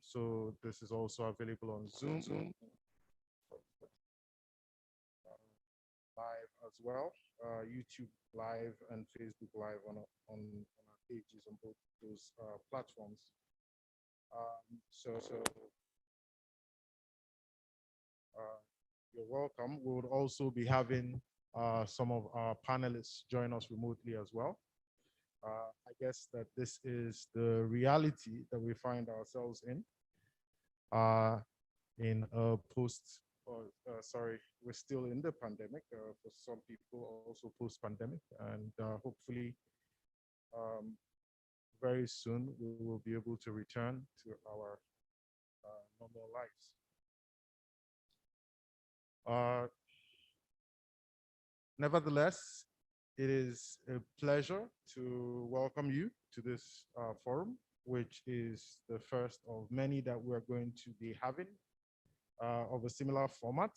So this is also available on Zoom, live as well, YouTube live and Facebook live on our pages on both those platforms. You're welcome. We would also be having some of our panelists join us remotely as well. I guess that this is the reality that we find ourselves in a sorry, we're still in the pandemic for some people, also post-pandemic, and hopefully very soon we will be able to return to our normal lives. Nevertheless, it is a pleasure to welcome you to this forum, which is the first of many that we're going to be having of a similar format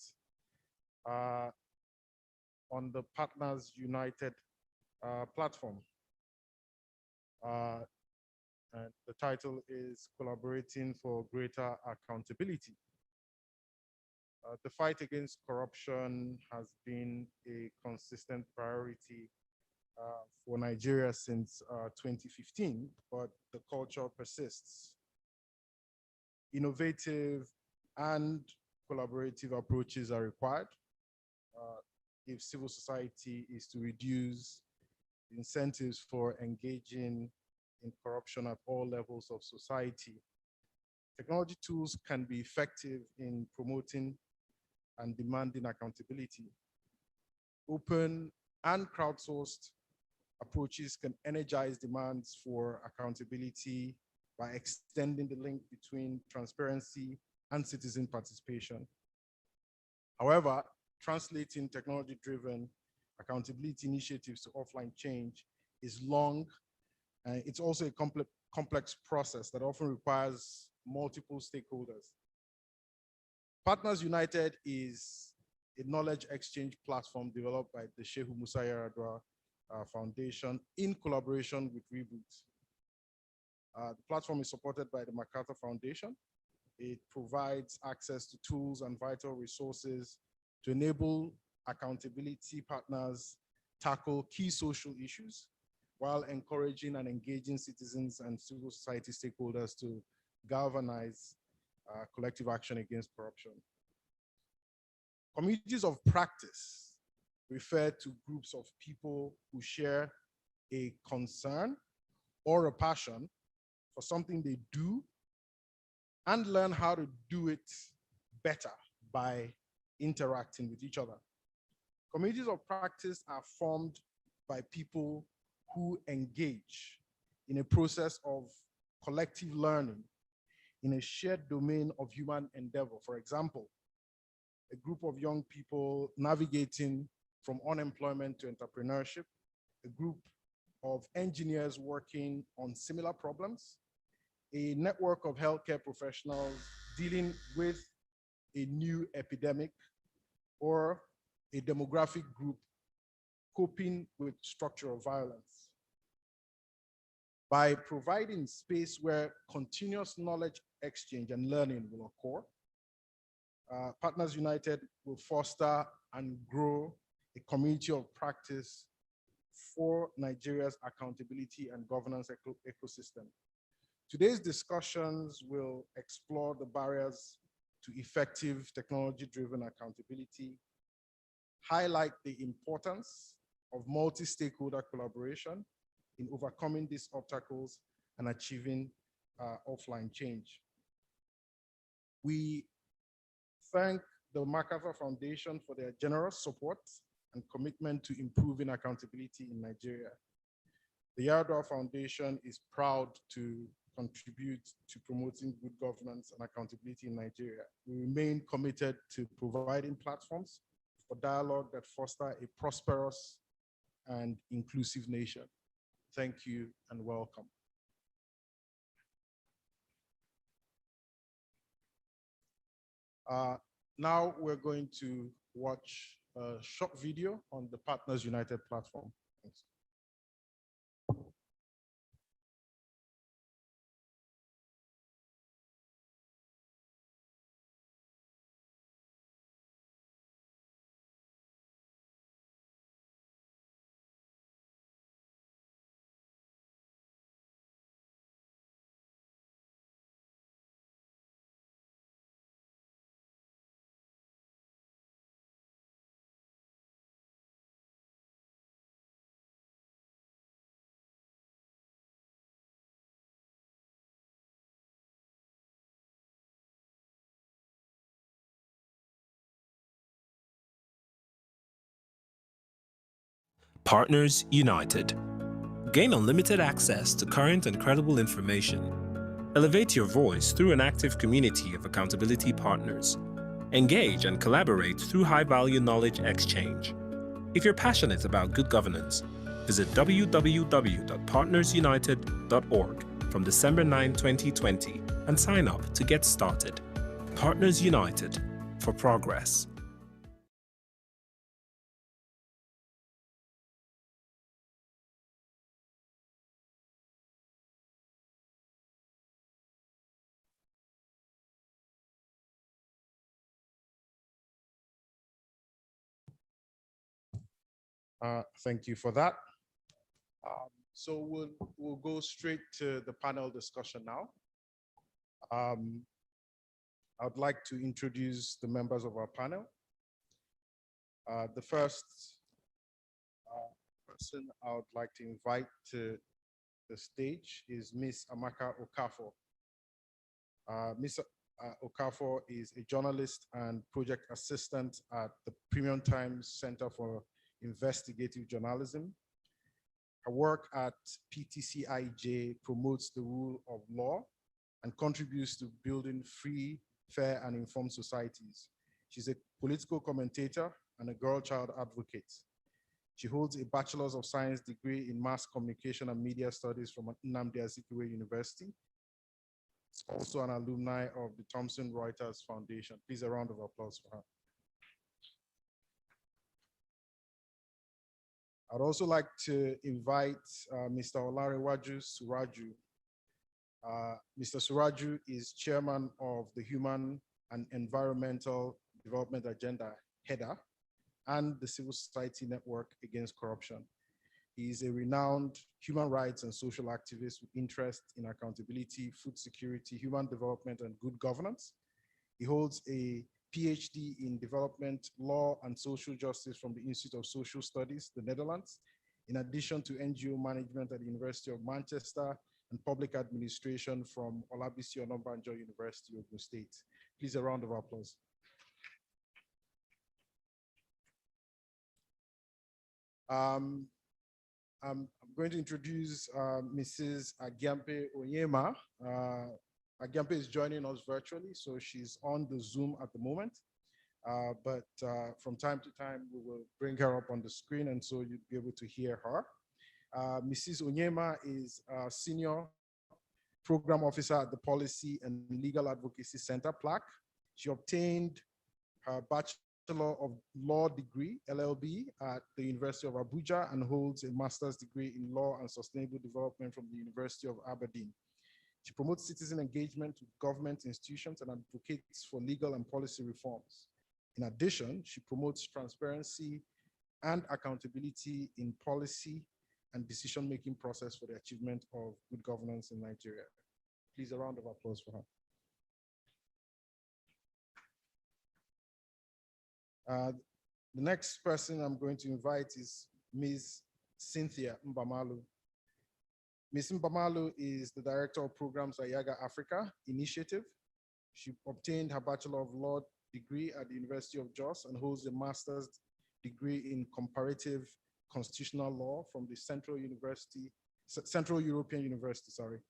on the Partners United platform. And the title is Collaborating for Greater Accountability. The fight against corruption has been a consistent priority for Nigeria since 2015, but the culture persists. Innovative and collaborative approaches are required if civil society is to reduce incentives for engaging in corruption at all levels of society. Technology tools can be effective in promoting and demanding accountability. Open and crowdsourced approaches can energize demands for accountability by extending the link between transparency and citizen participation. However, translating technology-driven accountability initiatives to offline change is long, and it's also a complex process that often requires multiple stakeholders. Partners United is a knowledge exchange platform developed by the Sheikh Musa Yar'Adua Foundation in collaboration with Reboot. The platform is supported by the MacArthur Foundation. It provides access to tools and vital resources to enable accountability partners tackle key social issues while encouraging and engaging citizens and civil society stakeholders to galvanize collective action against corruption. Communities of practice refer to groups of people who share a concern or a passion for something they do and learn how to do it better by interacting with each other. Communities of practice are formed by people who engage in a process of collective learning in a shared domain of human endeavor. For example, a group of young people navigating from unemployment to entrepreneurship, a group of engineers working on similar problems, a network of healthcare professionals dealing with a new epidemic, or a demographic group coping with structural violence. By providing space where continuous knowledge exchange and learning will occur, Partners United will foster and grow a community of practice for Nigeria's accountability and governance ecosystem. Today's discussions will explore the barriers to effective technology-driven accountability, highlight the importance of multi-stakeholder collaboration in overcoming these obstacles and achieving offline change. We thank the MacArthur Foundation for their generous support and commitment to improving accountability in Nigeria. The Yar'Adua Foundation is proud to contribute to promoting good governance and accountability in Nigeria. We remain committed to providing platforms for dialogue that foster a prosperous and inclusive nation. Thank you and welcome. Now we're going to watch a short video on the Partners United platform. Thanks. Partners United. Gain unlimited access to current and credible information. Elevate your voice through an active community of accountability partners. Engage and collaborate through high-value knowledge exchange. If you're passionate about good governance, visit www.partnersunited.org from December 9, 2020 and sign up to get started. Partners United for progress. Thank you for that. So we'll go straight to the panel discussion now. I'd like to introduce the members of our panel. The first person I would like to invite to the stage is Ms. Amaka Okafor. Ms. Okafor is a journalist and project assistant at the Premium Times Center for Investigative Journalism. Her work at PTCIJ promotes the rule of law and contributes to building free, fair, and informed societies. She's a political commentator and a girl child advocate. She holds a Bachelor's of Science degree in Mass Communication and Media Studies from Nnamdi Azikiwe University. She's also an alumni of the Thomson Reuters Foundation. Please, a round of applause for her. I'd also like to invite Mr. Olarewaju Suraju. Mr. Suraju is chairman of the Human and Environmental Development Agenda, HEDA, and the Civil Society Network Against Corruption. He is a renowned human rights and social activist with interest in accountability, food security, human development, and good governance. He holds a PhD in development, law, and social justice from the Institute of Social Studies, the Netherlands, in addition to NGO management at the University of Manchester and public administration from Olabisi Onabanjo University, Ogun State. Please, a round of applause. I'm going to introduce Mrs. Agyampe Onyema. Agyampe is joining us virtually, so she's on the Zoom at the moment. But from time to time, we will bring her up on the screen, and so you'll be able to hear her. Mrs. Onyema is a senior program officer at the Policy and Legal Advocacy Center, PLAC. She obtained her Bachelor of Law degree, LLB, at the University of Abuja and holds a master's degree in law and sustainable development from the University of Aberdeen. She promotes citizen engagement with government institutions and advocates for legal and policy reforms. In addition, she promotes transparency and accountability in policy and decision-making process for the achievement of good governance in Nigeria. Please, a round of applause for her. The next person I'm going to invite is Ms. Cynthia Mbamalu. Ms. Mbamalu is the Director of Programs at Yaga Africa Initiative. She obtained her Bachelor of Law degree at the University of Jos and holds a master's degree in comparative constitutional law from the Central European University.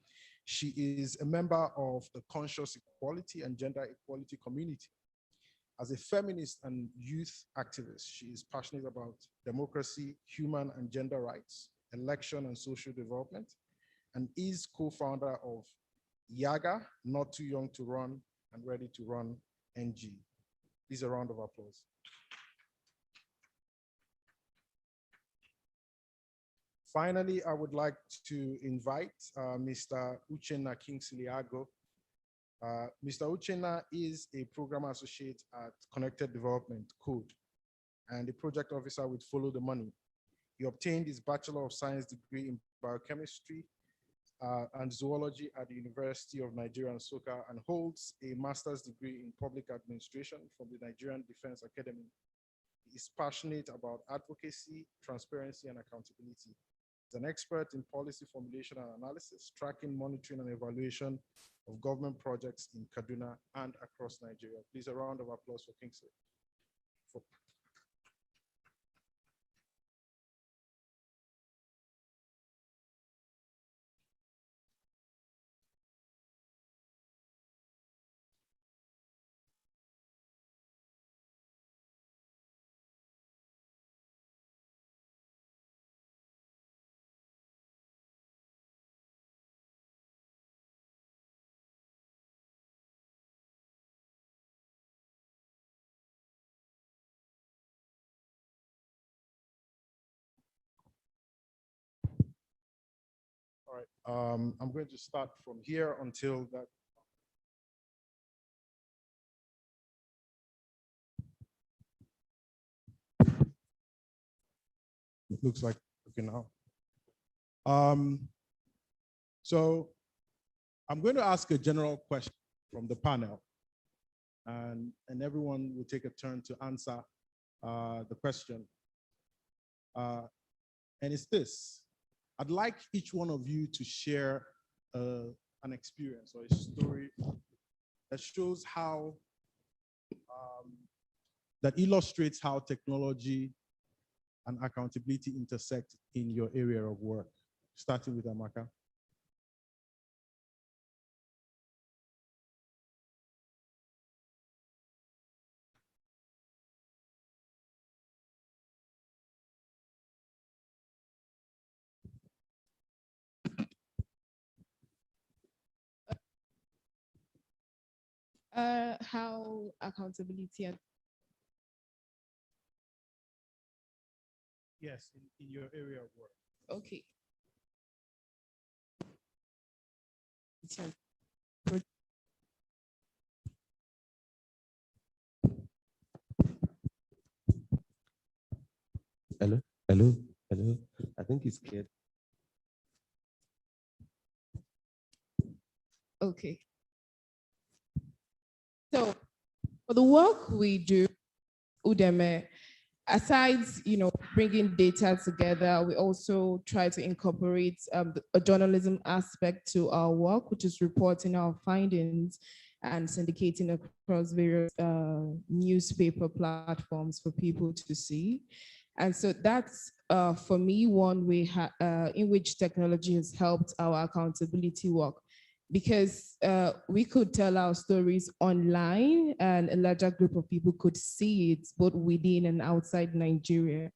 She is a member of the Conscious Equality and Gender Equality community. As a feminist and youth activist, she is passionate about democracy, human and gender rights, election and social development, and is co-founder of Yaga, Not Too Young to Run and Ready to Run NG. Please, a round of applause. Finally, I would like to invite Mr. Uchenna Kingsley-Ago. Mr. Uchenna is a program associate at Connected Development, CODE, and a project officer with Follow the Money. He obtained his Bachelor of Science degree in Biochemistry and Zoology at the University of Nigeria and Nsukka, and holds a master's degree in Public Administration from the Nigerian Defense Academy. He is passionate about advocacy, transparency, and accountability. He's an expert in policy formulation and analysis, tracking, monitoring, and evaluation of government projects in Kaduna and across Nigeria. Please, a round of applause for Kingsley. I'm going to start from here until that. Looks like okay now. So I'm going to ask a general question from the panel, and everyone will take a turn to answer the question. And it's this. I'd like each one of you to share an experience or a story that shows how, that illustrates how technology and accountability intersect in your area of work, starting with Amaka. How accountability and Yes, in your area of work. okay. Hello, hello, hello. I think he's scared. Okay. So for the work we do, Udeme, aside, bringing data together, we also try to incorporate a journalism aspect to our work, which is reporting our findings and syndicating across various newspaper platforms for people to see. And so that's, for me, one way in which technology has helped our accountability work, because we could tell our stories online and a larger group of people could see it both within and outside Nigeria,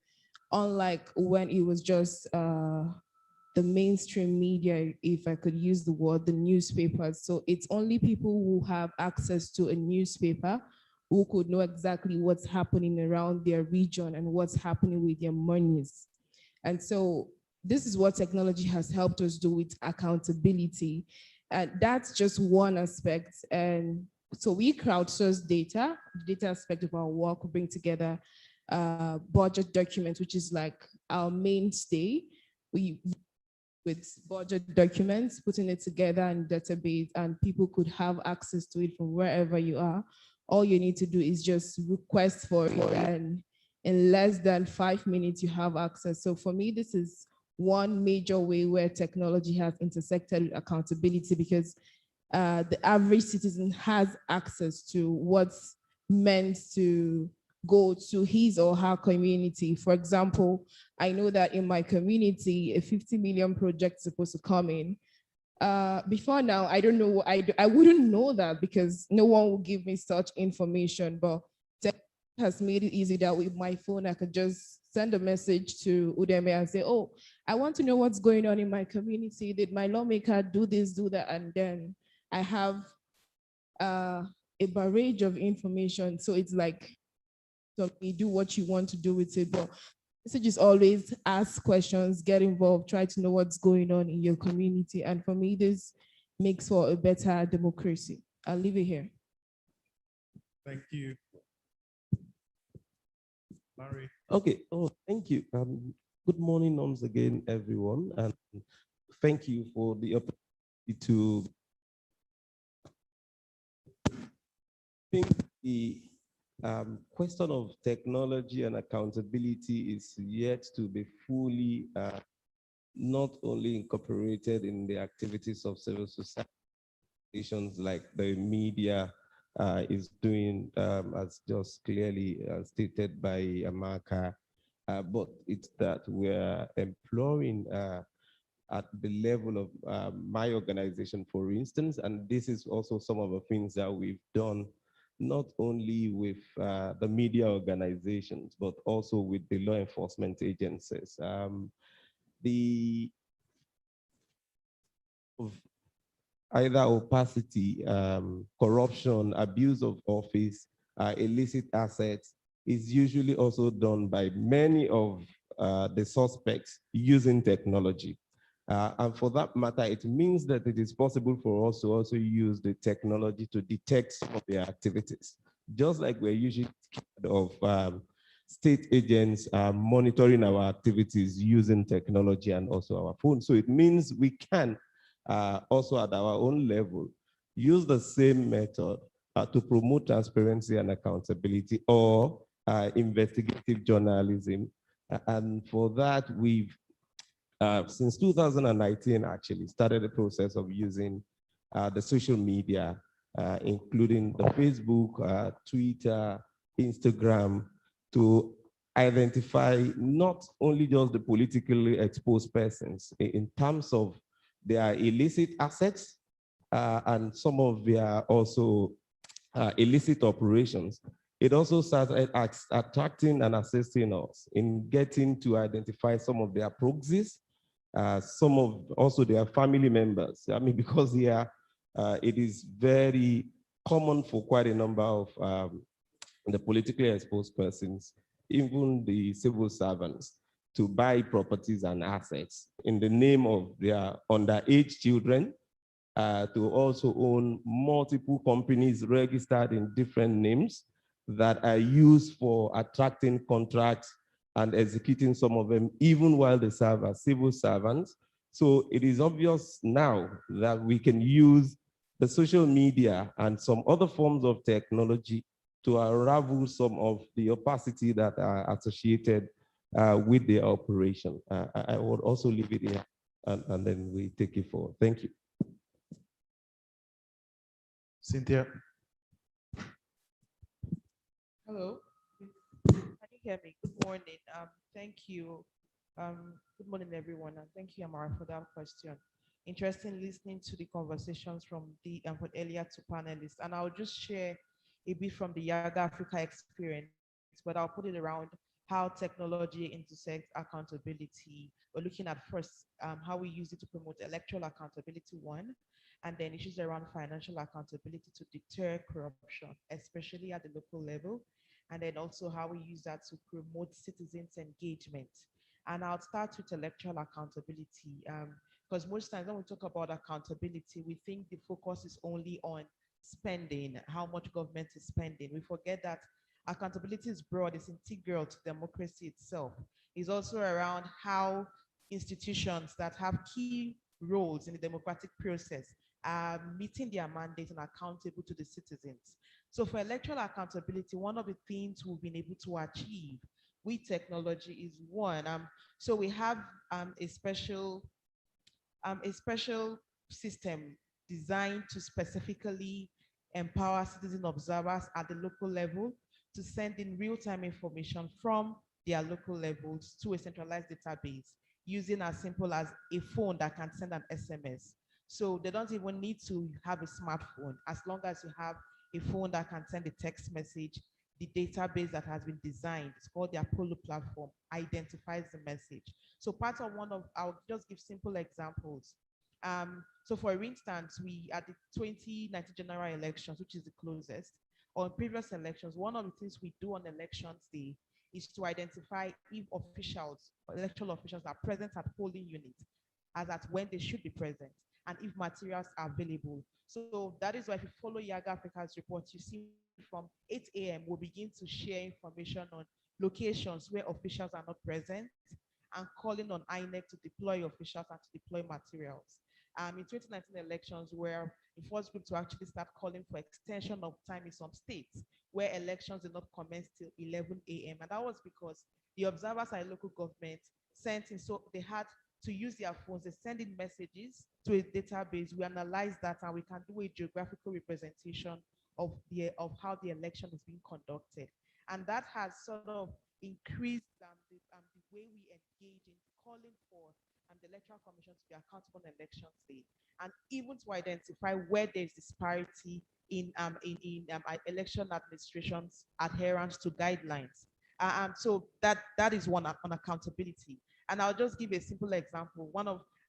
unlike when it was just the mainstream media, if I could use the word, the newspapers. So it's only people who have access to a newspaper who could know exactly what's happening around their region and what's happening with their monies. And so this is what technology has helped us do with accountability. And that's just one aspect. And so we crowdsource data, the data aspect of our work, we bring together budget documents, which is like our mainstay. We with budget documents, putting it together in a database, and people could have access to it from wherever you are. All you need to do is just request for it, and in less than 5 minutes, you have access. So for me, this is one major way where technology has intersected with accountability, because the average citizen has access to what's meant to go to his or her community. For example, I know that in my community, a 50 million project is supposed to come in. Before now, I don't know, I wouldn't know that because no one will give me such information, but tech has made it easy that with my phone, I could just send a message to Udeme and say, oh, I want to know what's going on in my community. Did my lawmaker do this, do that? And then I have a barrage of information. So it's like, so you do what you want to do with it, but message is always ask questions, get involved, try to know what's going on in your community. And for me, this makes for a better democracy. I'll leave it here. Thank you. Larry. Okay. Oh, thank you. Good morning once again, everyone, and thank you for the opportunity to think the question of technology and accountability is yet to be fully not only incorporated in the activities of civil society like the media is doing, as just clearly stated by Amaka, but it's that we're employing at the level of my organization, for instance, and this is also some of the things that we've done not only with the media organizations, but also with the law enforcement agencies. The of either opacity, corruption, abuse of office, illicit assets is usually also done by many of the suspects using technology. And for that matter, it means that it is possible for us to also use the technology to detect some of their activities. Just like we're usually scared of state agents monitoring our activities using technology and also our phone. So it means we can also at our own level use the same method to promote transparency and accountability or investigative journalism. And for that, we've since 2019, actually, started the process of using the social media, including the Facebook, Twitter, Instagram, to identify not only just the politically exposed persons in terms of their illicit assets and some of their also illicit operations. It also started attracting and assisting us in getting to identify some of their proxies, some of also their family members. I mean, because here it is very common for quite a number of the politically exposed persons, even the civil servants, to buy properties and assets in the name of their underage children, to also own multiple companies registered in different names that are used for attracting contracts and executing some of them, even while they serve as civil servants. So it is obvious now that we can use the social media and some other forms of technology to unravel some of the opacity that are associated with the operation. I would also leave it here and then we take it forward. Thank you. Cynthia. Hello. Can you hear me? Good morning. Thank you. Good morning, everyone, and thank you, Amara, for that question. Interesting listening to the conversations from the from earlier two panelists, and I'll just share a bit from the Yaga Africa experience, but I'll put it around how technology intersects accountability. We're looking at first how we use it to promote electoral accountability, one, and then issues around financial accountability to deter corruption, especially at the local level, and then also how we use that to promote citizens' engagement. And I'll start with electoral accountability, because most times when we talk about accountability, we think the focus is only on spending, how much government is spending. We forget that accountability is broad, it's integral to democracy itself. It's also around how institutions that have key roles in the democratic process are meeting their mandate and accountable to the citizens. So for electoral accountability, one of the things we've been able to achieve with technology is one. So we have a special system designed to specifically empower citizen observers at the local level to send in real-time information from their local levels to a centralized database using as simple as a phone that can send an SMS. So they don't even need to have a smartphone. As long as you have a phone that can send a text message, the database that has been designed, it's called the Apollo platform, identifies the message. So part of I'll just give simple examples. So for instance, we at the 2019 general elections, which is the closest, on previous elections, one of the things we do on elections day is to identify if officials, electoral officials are present at polling units, as at when they should be present, and if materials are available. So that is why if you follow Yaga Africa's report, you see from 8 a.m. we'll begin to share information on locations where officials are not present and calling on INEC to deploy officials and to deploy materials. In 2019 elections, we're the first group to actually start calling for extension of time in some states where elections did not commence till 11 a.m. And that was because the observers at local government sent in, so they had to use their phones, they send in messages to a database, we analyze that, and we can do a geographical representation of how the election is being conducted. And that has sort of increased the way we engage in calling for the Electoral Commission to be accountable on elections day, and even to identify where there's disparity in election administration's adherence to guidelines. So that is one on accountability. And I'll just give a simple example.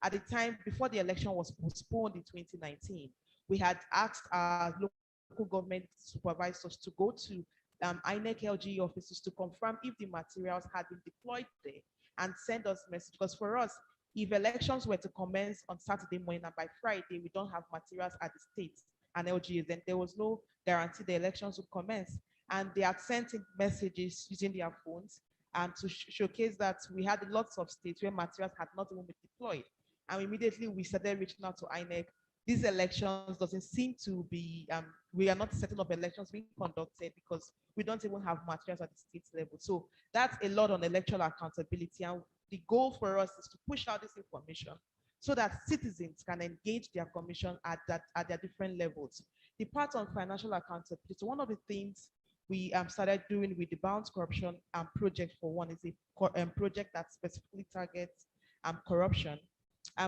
At the time before the election was postponed in 2019, we had asked our local government supervisors to go to INEC LGE offices to confirm if the materials had been deployed there and send us message. Because for us, If elections were to commence on Saturday morning and by Friday we don't have materials at the state and LGAs, then there was no guarantee the elections would commence. And they had sent in messages using their phones and to showcase that we had lots of states where materials had not even been deployed. And immediately we started reaching out to INEC. These elections doesn't seem to be, we are not setting up elections being conducted because we don't even have materials at the state level. So that's a lot on electoral accountability. And the goal for us is to push out this information so that citizens can engage their commission at their different levels. The part on financial accountability, one of the things we started doing with the Bounce Corruption project, for one, is a project that specifically targets corruption,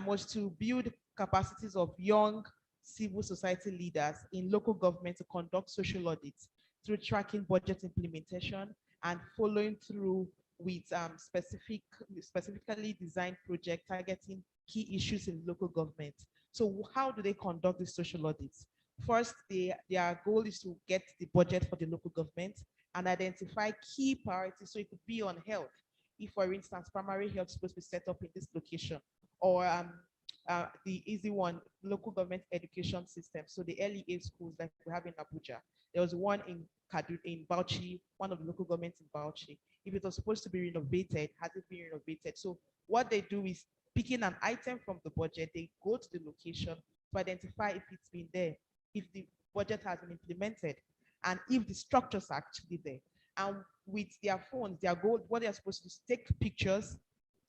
was to build capacities of young civil society leaders in local government to conduct social audits through tracking budget implementation and following through with specifically designed project targeting key issues in local government. So how do they conduct these social audits? First, their goal is to get the budget for the local government and identify key priorities. So it could be on health. If, for instance, primary health is supposed to be set up in this location, or the easy one, local government education system. So the LEA schools like we have in Abuja. There was one in Bauchi, one of the local governments in Bauchi. If it was supposed to be renovated, has it been renovated? So what they do is picking an item from the budget, they go to the location to identify if it's been there, if the budget has been implemented, and if the structures are actually there. And with their phones, their goal, what they're supposed to do is take pictures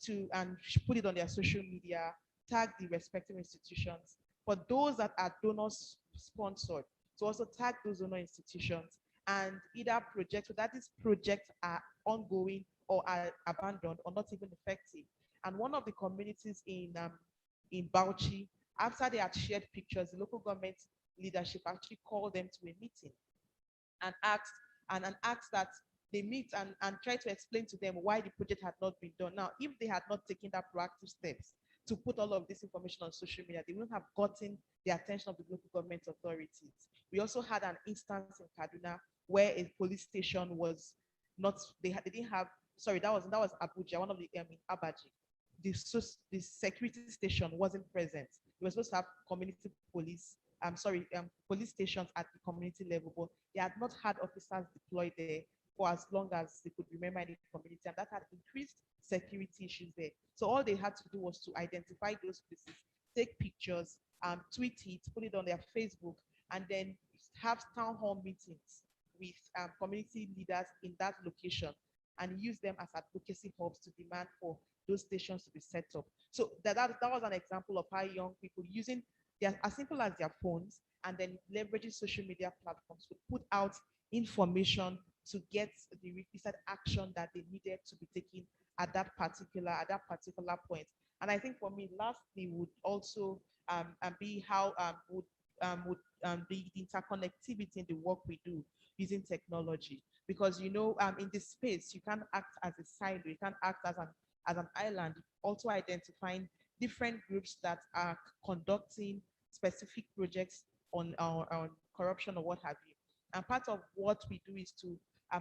and put it on their social media, tag the respective institutions. For those that are donors sponsored, to also tag those donor institutions and either projects, so that these projects are ongoing or are abandoned or not even effective. And one of the communities in Bauchi, after they had shared pictures, the local government leadership actually called them to a meeting and asked that they meet and try to explain to them why the project had not been done. Now, if they had not taken that proactive steps to put all of this information on social media, they wouldn't have gotten the attention of the local government authorities. We also had an instance in Kaduna where a police station was not, they didn't have, sorry, that was Abuja, one of the, in Abaji. The security station wasn't present. We were supposed to have community police, police stations at the community level, but they had not had officers deployed there for as long as they could remember in the community, and that had increased security issues there. So all they had to do was to identify those places, take pictures, tweet it, put it on their Facebook, and then have town hall meetings with community leaders in that location and use them as advocacy hubs to demand for those stations to be set up. So that was an example of how young people using as simple as their phones and then leveraging social media platforms to put out information to get the requisite action that they needed to be taken at that particular point. And I think for me, lastly, would also be how the interconnectivity in the work we do using technology. Because in this space, you can't act as a silo, you can't act as an island. Also identifying different groups that are conducting specific projects on corruption or what have you. And part of what we do is to,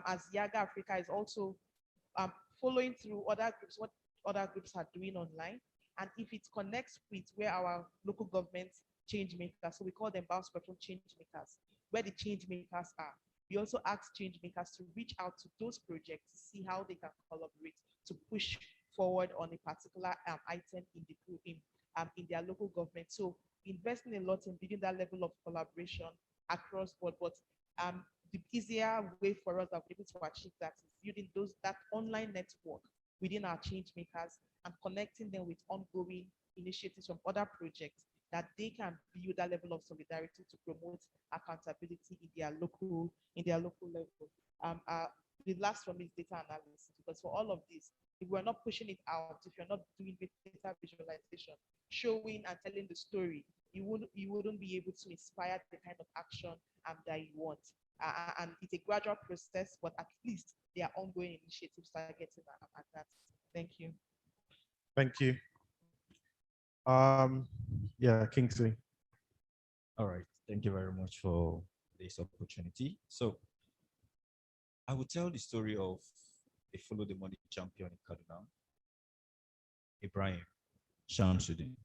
as Yaga Africa is also following through other groups, what other groups are doing online. And if it connects with where our local governments change makers, so we call them bounce spectrum change makers, where the change makers are. We also ask change makers to reach out to those projects to see how they can collaborate to push forward on a particular item in their local government. So investing a lot in building that level of collaboration across board, but the easier way for us that we're able to achieve that is building that online network within our change makers and connecting them with ongoing initiatives from other projects that they can build that level of solidarity to promote accountability in their local level. The last one is data analysis, because for all of this, if we're not pushing it out, if you're not doing data visualization, showing and telling the story, you wouldn't be able to inspire the kind of action that you want. And it's a gradual process, but at least there are ongoing initiatives targeting at that. Thank you. Thank you. Yeah, Kingsley. All right, thank you very much for this opportunity. So I will tell the story of a follow the money champion in Kaduna, Ibrahim. Shamsuddin.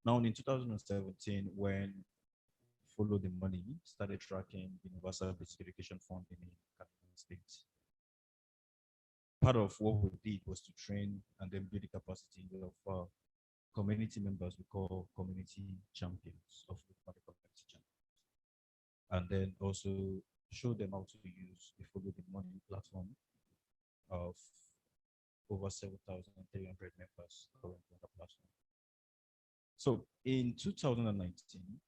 Now, in 2017, when Follow the Money started tracking Universal Basic Education Funding in Kaduna State, part of what we did was to train and then build the capacity of community members we call community champions of the community champions, and then also show them how to use the Follow the Money platform of over 7,300 members currently on the platform. So in 2019,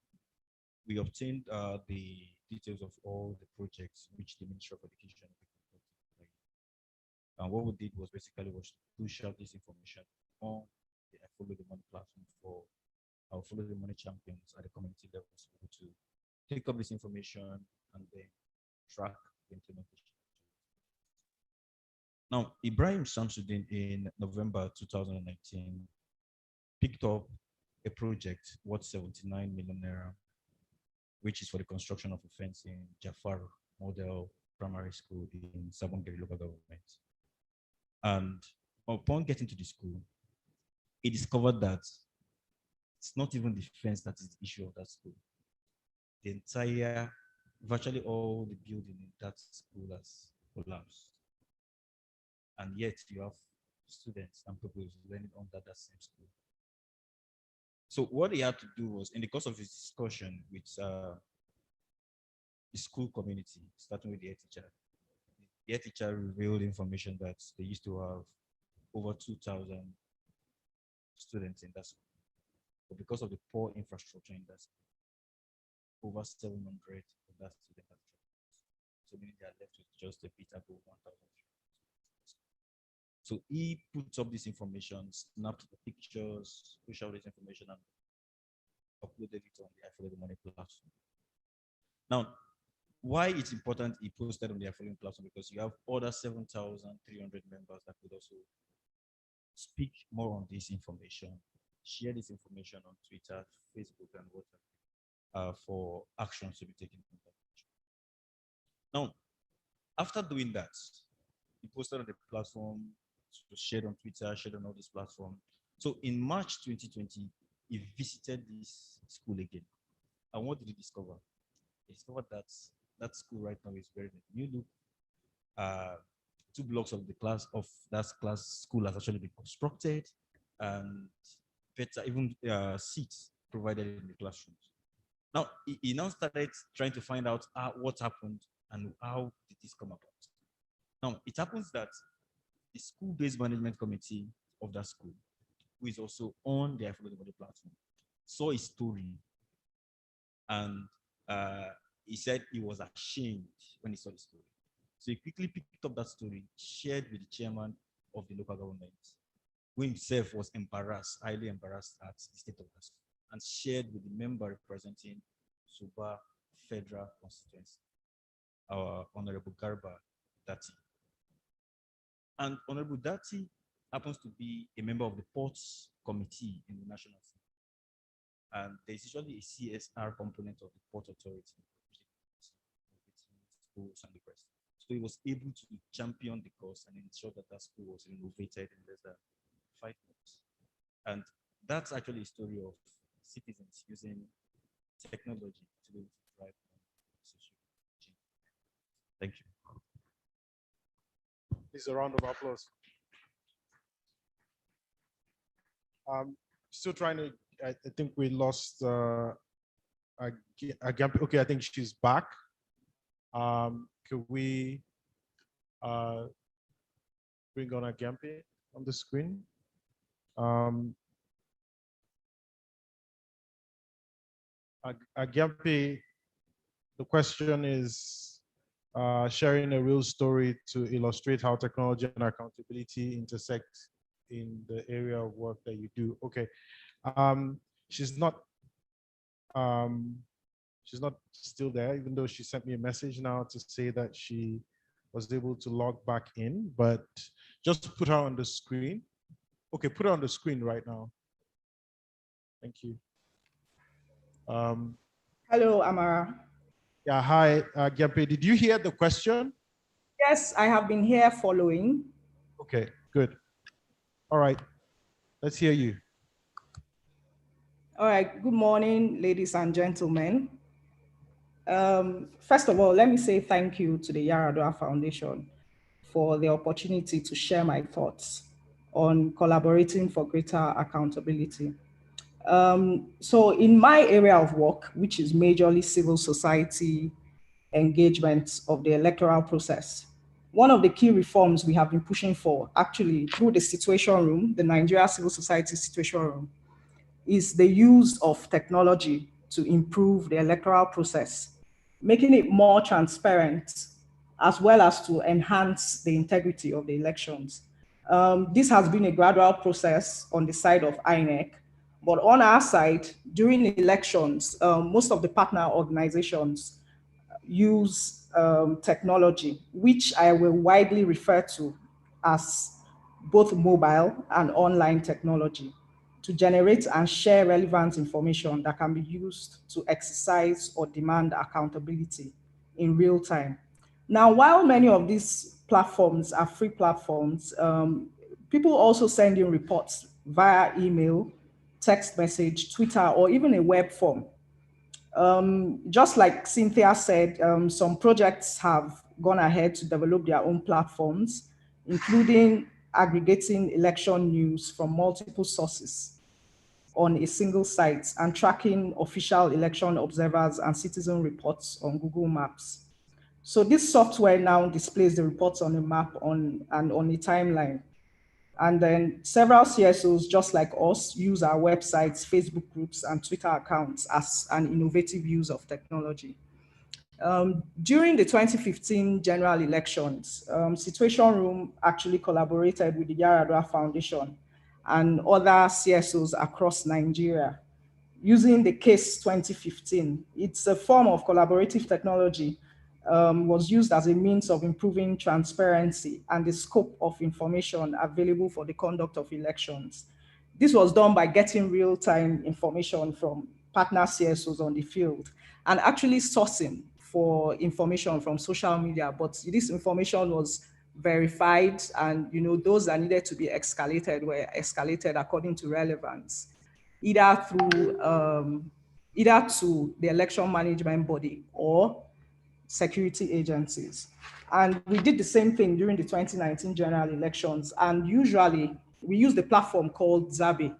we obtained the details of all the projects which the Ministry of Education. And what we did was basically was to push out this information on the Follow the Money platform for our Follow the Money champions at the community level to take up this information and then track the implementation. Now, Ibrahim Shamsuddin in November 2019 picked up a project worth 79 million naira, which is for the construction of a fence in Jafar Model Primary School in Sabongeri local government. And upon getting to the school, he discovered that it's not even the fence that is the issue of that school. The entire, virtually all the building in that school has collapsed. And yet you have students and people learning under that same school. So what he had to do was, in the course of his discussion with the school community, starting with the head teacher revealed information that they used to have over 2,000 students in that school. But because of the poor infrastructure in that school, over 700 of that student have dropped. So meaning they are left with just a bit above 1,000. So he puts up this information, snapped the pictures, pushed out this information, and uploaded it on the Follow the Money platform. Now, why it's important he posted on the Follow the Money platform, because you have other 7,300 members that could also speak more on this information, share this information on Twitter, Facebook, and WhatsApp for actions to be taken. Now, after doing that, he posted on the platform, shared on Twitter, shared on all this platform. So in March 2020, he visited this school again. And what did he discover? He discovered that that school right now is very new look. 2 blocks of the class of that class school has actually been constructed, and better even seats provided in the classrooms. Now he now started trying to find out what happened and how did this come about. Now it happens that the school-based management committee of that school, who is also on the Follow the Money platform, saw his story, and he said he was ashamed when he saw the story. So he quickly picked up that story, shared with the chairman of the local government, who himself was embarrassed, highly embarrassed at the state of the school, and shared with the member representing Suba Federal Constituency, our Honorable Garba Dati. And Honorable Dati happens to be a member of the Ports Committee in the National Assembly. And there's usually a CSR component of the Port Authority, schools and the rest. So he was able to champion the cause and ensure that that school was renovated in less than 5 months. And that's actually a story of citizens using technology to be able to drive social change. Thank you. Please, a round of applause. Still trying to, I think we lost Agampi. Okay, I think she's back. Could we bring on Agampi on the screen? Agampi, the question is sharing a real story to illustrate how technology and accountability intersect in the area of work that you do. Okay, she's not still there, even though she sent me a message now to say that she was able to log back in, but just put her on the screen. Okay, put her on the screen right now. Thank you. Hello, Amara. Yeah, hi, Gyampe. Did you hear the question? Yes, I have been here following. Okay, good. All right, let's hear you. All right, good morning, ladies and gentlemen. First of all, let me say thank you to the Yar'Adua Foundation for the opportunity to share my thoughts on collaborating for greater accountability. So in my area of work, which is majorly civil society engagement of the electoral process, one of the key reforms we have been pushing for, actually through the Situation Room, the Nigeria Civil Society Situation Room, is the use of technology to improve the electoral process, making it more transparent, as well as to enhance the integrity of the elections. This has been a gradual process on the side of INEC, but on our side, during elections, most of the partner organizations use technology, which I will widely refer to as both mobile and online technology, to generate and share relevant information that can be used to exercise or demand accountability in real time. Now, while many of these platforms are free platforms, people also send in reports via email, text message, Twitter, or even a web form. Just like Cynthia said, some projects have gone ahead to develop their own platforms, including aggregating election news from multiple sources on a single site and tracking official election observers and citizen reports on Google Maps. So this software now displays the reports on a map and on a timeline. And then several CSOs, just like us, use our websites, Facebook groups, and Twitter accounts as an innovative use of technology. During the 2015 general elections, Situation Room actually collaborated with the Yar'Adua Foundation and other CSOs across Nigeria using the case 2015. It's a form of collaborative technology, was used as a means of improving transparency and the scope of information available for the conduct of elections. This was done by getting real-time information from partner CSOs on the field and actually sourcing for information from social media, but this information was verified, and those that needed to be escalated were escalated according to relevance, either to the election management body or security agencies. And we did the same thing during the 2019 general elections. And usually we use the platform called Zabe.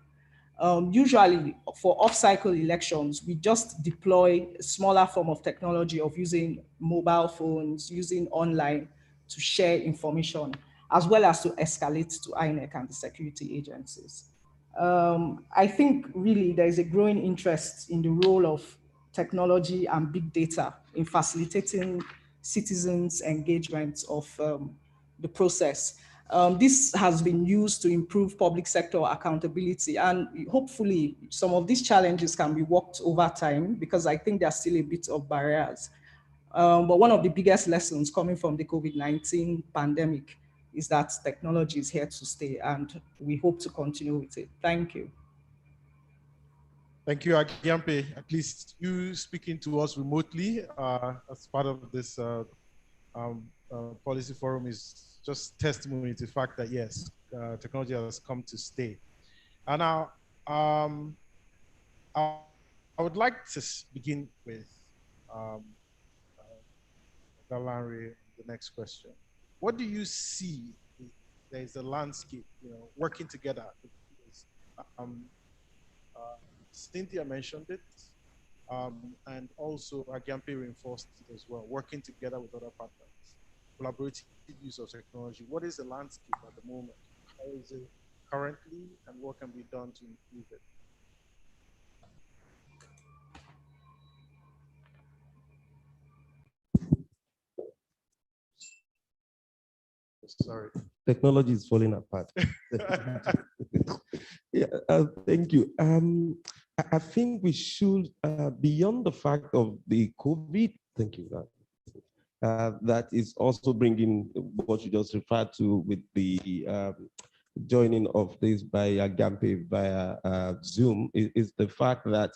Usually for off-cycle elections, we just deploy a smaller form of technology of using mobile phones, using online to share information, as well as to escalate to INEC and the security agencies. I think really there is a growing interest in the role of technology and big data in facilitating citizens' engagement of the process. This has been used to improve public sector accountability, and hopefully some of these challenges can be worked over time, because I think there's still a bit of barriers. But one of the biggest lessons coming from the COVID-19 pandemic is that technology is here to stay, and we hope to continue with it. Thank you. Thank you, Agyampe. At least you speaking to us remotely as part of this policy forum is just testimony to the fact that yes, technology has come to stay. And now, I would like to begin with Galanri, the next question. What do you see? There is a landscape, working together. Cynthia mentioned it, and also Agyampe reinforced it as well, working together with other partners, collaborative use of technology. What is the landscape at the moment? How is it currently, and what can be done to improve it? Sorry. Technology is falling apart. Yeah, thank you. I think we should, beyond the fact of the COVID, thank you, that is also bringing what you just referred to with the joining of this by Agyampe via Zoom, is the fact that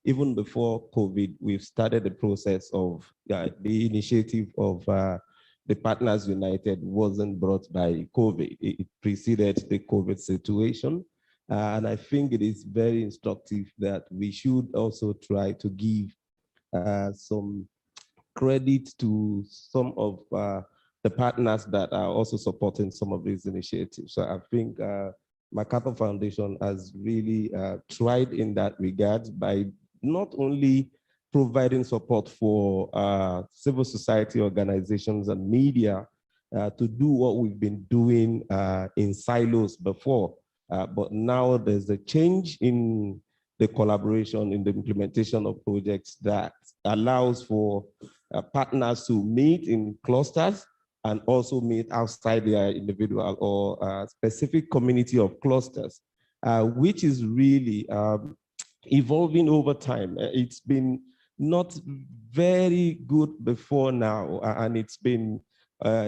even before COVID, we've started the process of the initiative of the Partners United wasn't brought by COVID. It preceded the COVID situation. And I think it is very instructive that we should also try to give some credit to some of the partners that are also supporting some of these initiatives. So I think MacArthur Foundation has really tried in that regard by not only providing support for civil society organizations and media to do what we've been doing in silos before, but now there's a change in the collaboration in the implementation of projects that allows for partners to meet in clusters and also meet outside their individual or specific community of clusters, which is really evolving over time. It's been not very good before now, and it's been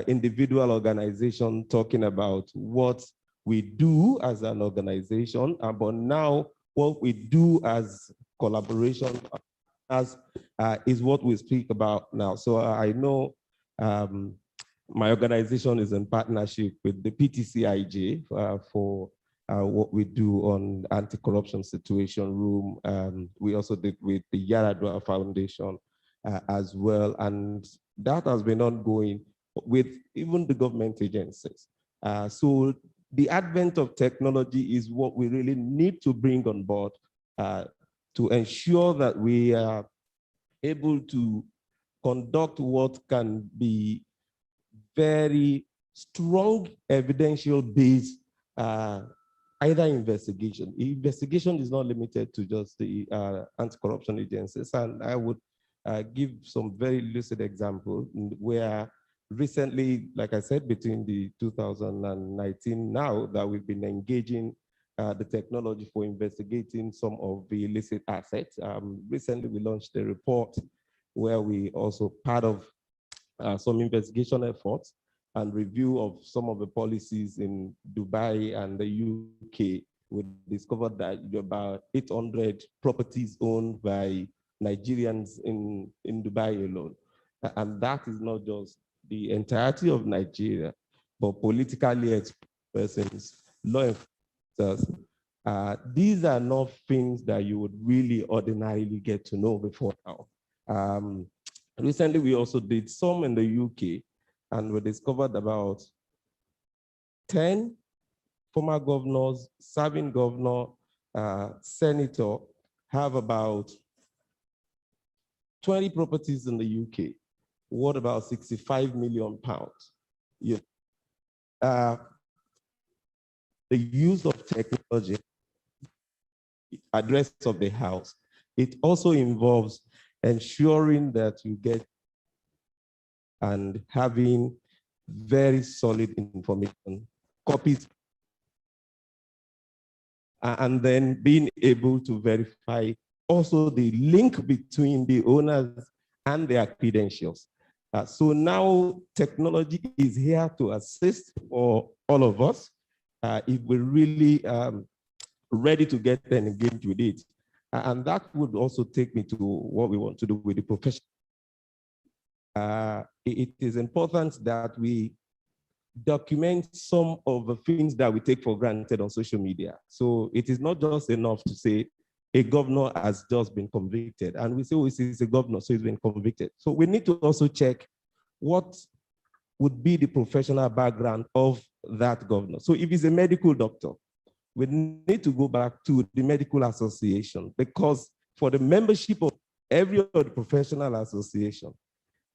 individual organization talking about what we do as an organization, but now what we do as collaboration as is what we speak about now. So I know my organization is in partnership with the PTCIJ for what we do on anti-corruption situation room. We also did with the Yar'Adua Foundation as well. And that has been ongoing with even the government agencies. So the advent of technology is what we really need to bring on board to ensure that we are able to conduct what can be very strong evidential based either investigation. Investigation is not limited to just the anti-corruption agencies. And I would give some very lucid example where recently, like I said, between the 2019 now that we've been engaging the technology for investigating some of the illicit assets. Recently, we launched a report where we also part of some investigation efforts and review of some of the policies in Dubai and the UK. We discovered that about 800 properties owned by Nigerians in Dubai alone. And that is not just the entirety of Nigeria, but politically exposed persons, law enforcement. These are not things that you would really ordinarily get to know before now. Recently, we also did some in the UK, and we discovered about 10 former governors, serving governor, senator, have about 20 properties in the UK, worth about 65 million pounds. Yeah. The use of technology, address of the house, it also involves ensuring that you get and having very solid information, copies, and then being able to verify also the link between the owners and their credentials. So now technology is here to assist for all of us if we're really ready to get engaged with it. And that would also take me to what we want to do with the profession. It is important that we document some of the things that we take for granted on social media. So it is not just enough to say a governor has just been convicted and we say, oh, he's a governor, so he's been convicted. So we need to also check what would be the professional background of that governor. So if he's a medical doctor, we need to go back to the medical association, because for the membership of every other professional association,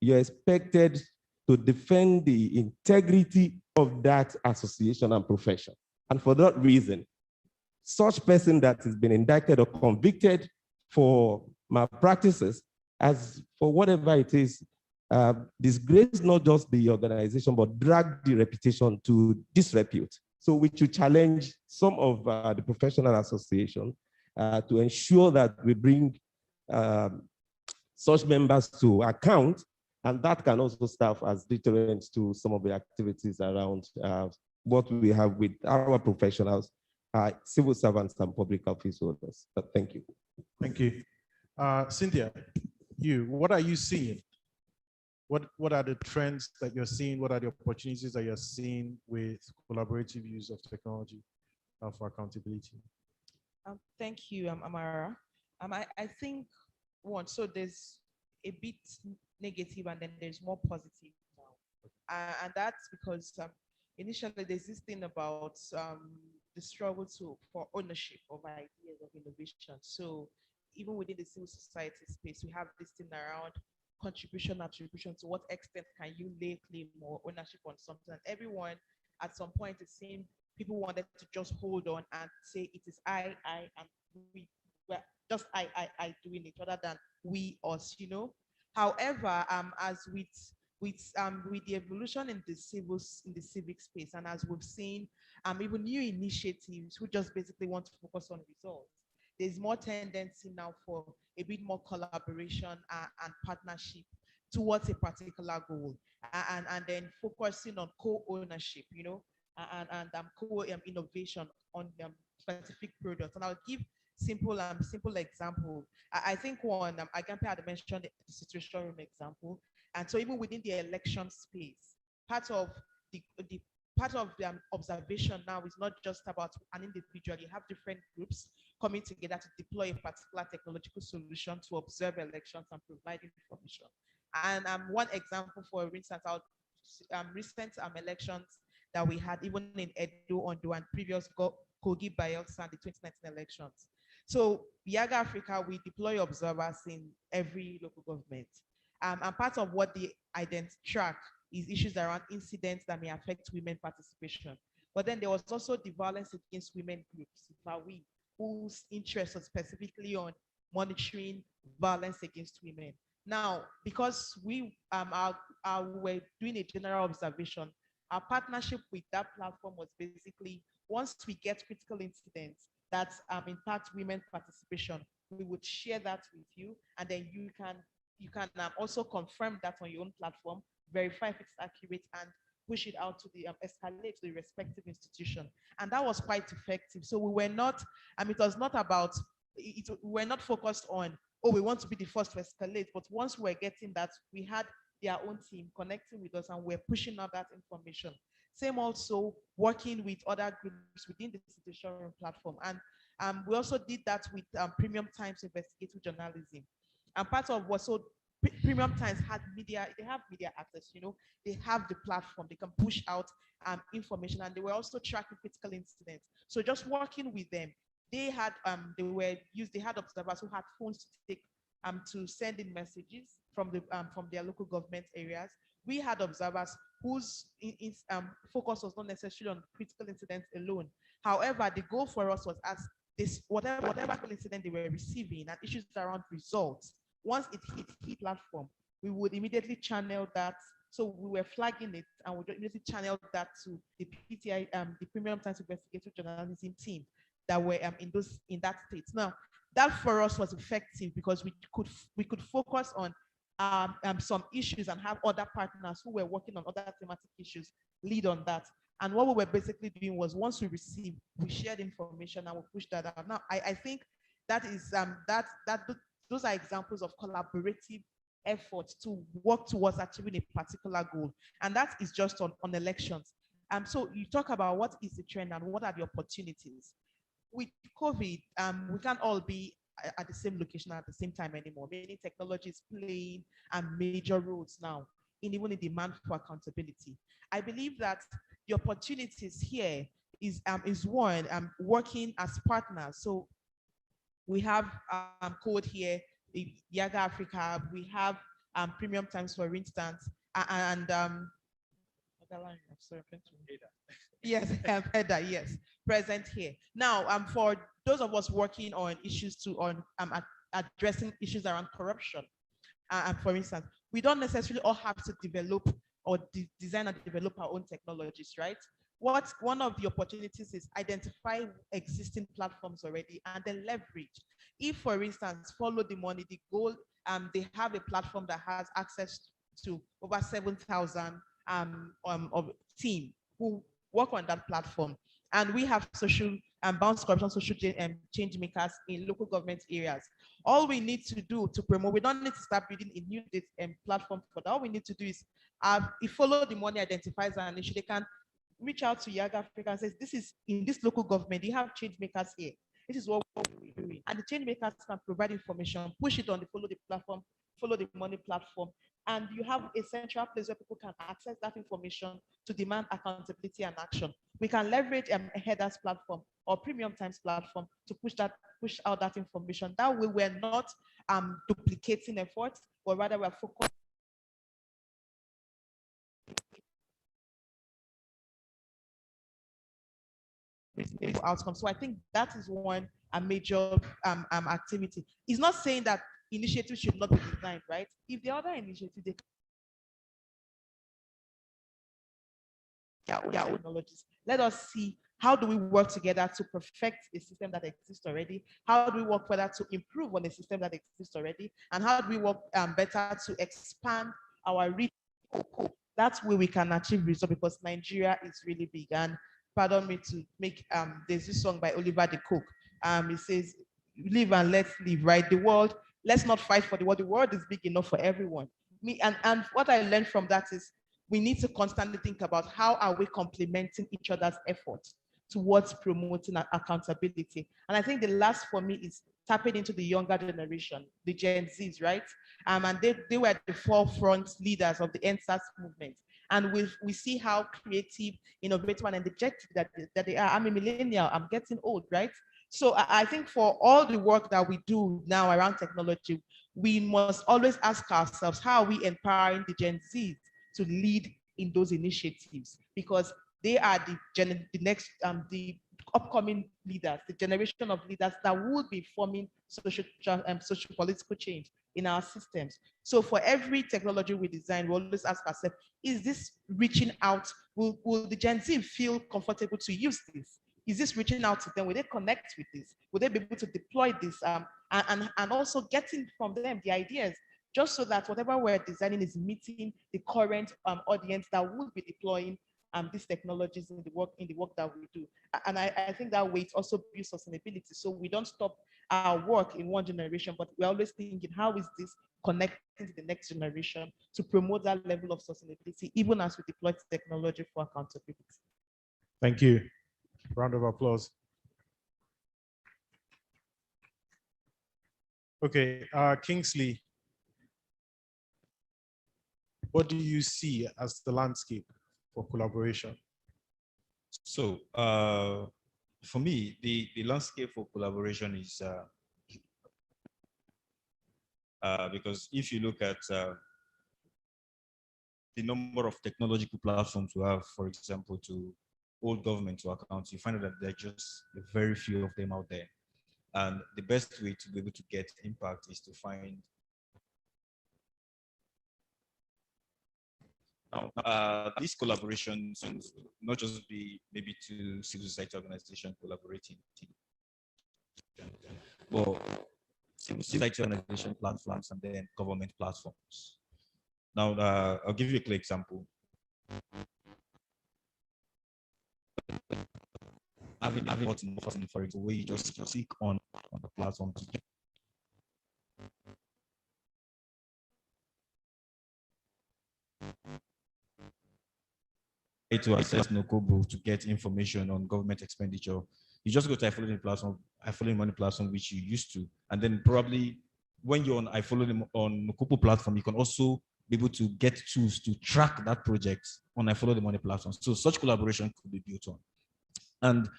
you're expected to defend the integrity of that association and profession. And for that reason, such person that has been indicted or convicted for malpractices, as for whatever it is, disgrace not just the organization, but drag the reputation to disrepute. So we should challenge some of the professional association to ensure that we bring such members to account, and that can also serve as deterrent to some of the activities around what we have with our professionals, civil servants and public office holders. Thank you. Thank you. Cynthia, what are you seeing? What are the trends that you're seeing? What are the opportunities that you're seeing with collaborative use of technology for accountability? Thank you, Amara. I think one, so there's a bit negative and then there's more positive now. And that's because initially there's this thing about the struggle for ownership of ideas of innovation. So even within the civil society space, we have this thing around contribution, attribution. To what extent can you lay claim or ownership on something? And everyone at some point, it seemed people wanted to just hold on and say it is I, and we, well, just I doing it rather than we, us, you know. However, as with the evolution in the civic space, and as we've seen, even new initiatives who just basically want to focus on results, there's more tendency now for a bit more collaboration and partnership towards a particular goal, and then focusing on co-ownership, you know, and co-innovation on specific products. And I'll give simple example. I think one, Agampe had mentioned the situation room example. And so even within the election space, part of the observation now is not just about an individual. You have different groups coming together to deploy a particular technological solution to observe elections and provide information. And one example, for instance, our recent elections that we had, even in Edo, Ondo, and previous Kogi, Bayelsa, and the 2019 elections. So Yaga Africa, we deploy observers in every local government. And part of what they track is issues around incidents that may affect women participation. But then there was also the violence against women groups, whose interests are specifically on monitoring violence against women. Now, because we were doing a general observation, our partnership with that platform was basically, once we get critical incidents that impact women participation, we would share that with you, and then you can also confirm that on your own platform, verify if it's accurate, and push it out to the escalate to the respective institution. And that was quite effective. So we were not, it was not about, we were not focused on, oh, we want to be the first to escalate, but once we were getting that, we had their own team connecting with us and we're pushing out that information. Same also working with other groups within the situation platform. And we also did that with Premium Times Investigative Journalism. And part of what, so Premium Times had media, they have media access, you know, they have the platform, they can push out information, and they were also tracking critical incidents. So just working with them, they had they had observers who had phones to take to send in messages from their local government areas. We had observers whose focus was not necessarily on critical incidents alone. However, the goal for us was, as this whatever incident they were receiving and issues around results, once it hit the platform, we would immediately channel that. So we were flagging it and we would immediately channel that to the PTI, the Premium Times Investigative Journalism team that were in that state. Now, that for us was effective because we could focus on some issues and have other partners who were working on other thematic issues lead on that. And what we were basically doing was, once we received, we shared information and we pushed that out. Now, I think that is those are examples of collaborative efforts to work towards achieving a particular goal. And that is just on elections. So you talk about what is the trend and what are the opportunities. With COVID, we can't all be at the same location at the same time anymore. Many technologies playing major roles now even in demand for accountability. I believe that the opportunities here is one, working as partners. So we have code here, Yaga Africa, we have Premium Times, for instance, and yes, Heather, yes, present here. Now, for those of us working on issues addressing issues around corruption, for instance, we don't necessarily all have to develop or design and develop our own technologies, right? One of the opportunities is identify existing platforms already and then leverage. If, for instance, Follow the Money, the goal, they have a platform that has access to over 7,000 of team who work on that platform. And we have social bounce corruption, social change makers in local government areas. All we need to do to promote, we don't need to start building a new platform for that. All we need to do is, if Follow the Money identifies an issue, they can reach out to Young Africa and says, this is in this local government, you have change makers here. This is what we're doing. And the change makers can provide information, push it on the follow the platform, follow the money platform. And you have a central place where people can access that information to demand accountability and action. We can leverage a headers platform or premium times platform to push out that information. That way we're not duplicating efforts, but rather we're focused outcomes. So I think that is one major activity. It's not saying that initiatives should not be designed, right? If the other initiatives, they technologies. Let us see how do we work together to perfect a system that exists already? How do we work further to improve on a system that exists already? And how do we work better to expand our reach? That's where we can achieve results, because Nigeria is really big. And pardon me to make, there's this song by Oliver de Cook. It says, live and let's live, right? The world, let's not fight for the world. The world is big enough for everyone. And what I learned from that is we need to constantly think about how are we complementing each other's efforts towards promoting accountability. And I think the last for me is tapping into the younger generation, the Gen Zs, right? And they were the forefront leaders of the NSAS movement. And we see how creative, innovative, and energetic that they are. I'm a millennial, I'm getting old, right? So I think for all the work that we do now around technology, we must always ask ourselves, how are we empowering the Gen Zs to lead in those initiatives? Because they are the next, the upcoming leaders, the generation of leaders that will be forming social political change in our systems. So for every technology we design, we always ask ourselves, is this reaching out? Will the Gen Z feel comfortable to use this? Is this reaching out to them? Will they connect with this? Will they be able to deploy this? And also getting from them the ideas, just so that whatever we're designing is meeting the current audience that will be deploying these technologies in the work that we do. And I think that way it also builds sustainability. So we don't stop our work in one generation, but we're always thinking, how is this connecting to the next generation to promote that level of sustainability, even as we deploy technology for accountability. Thank you. Round of applause. Okay, Kingsley, what do you see as the landscape for collaboration? So for me, the landscape for collaboration is because if you look at the number of technological platforms we have, for example, to hold government to account, you find out that there are just very few of them out there. And the best way to be able to get impact is to find these collaborations, not just be maybe to civil society organizations collaborating, but civil society organization platforms and then government platforms. Now, I'll give you a clear example. Having a button, for example, where you just click on the platform to access Nokobo to get information on government expenditure. You just go to iFollow platform, iFollow Money platform, which you used to, and then probably when you're on iFollow on Nokobo platform, you can also be able to get tools to track that project on iFollow the Money platform. So such collaboration could be built on. And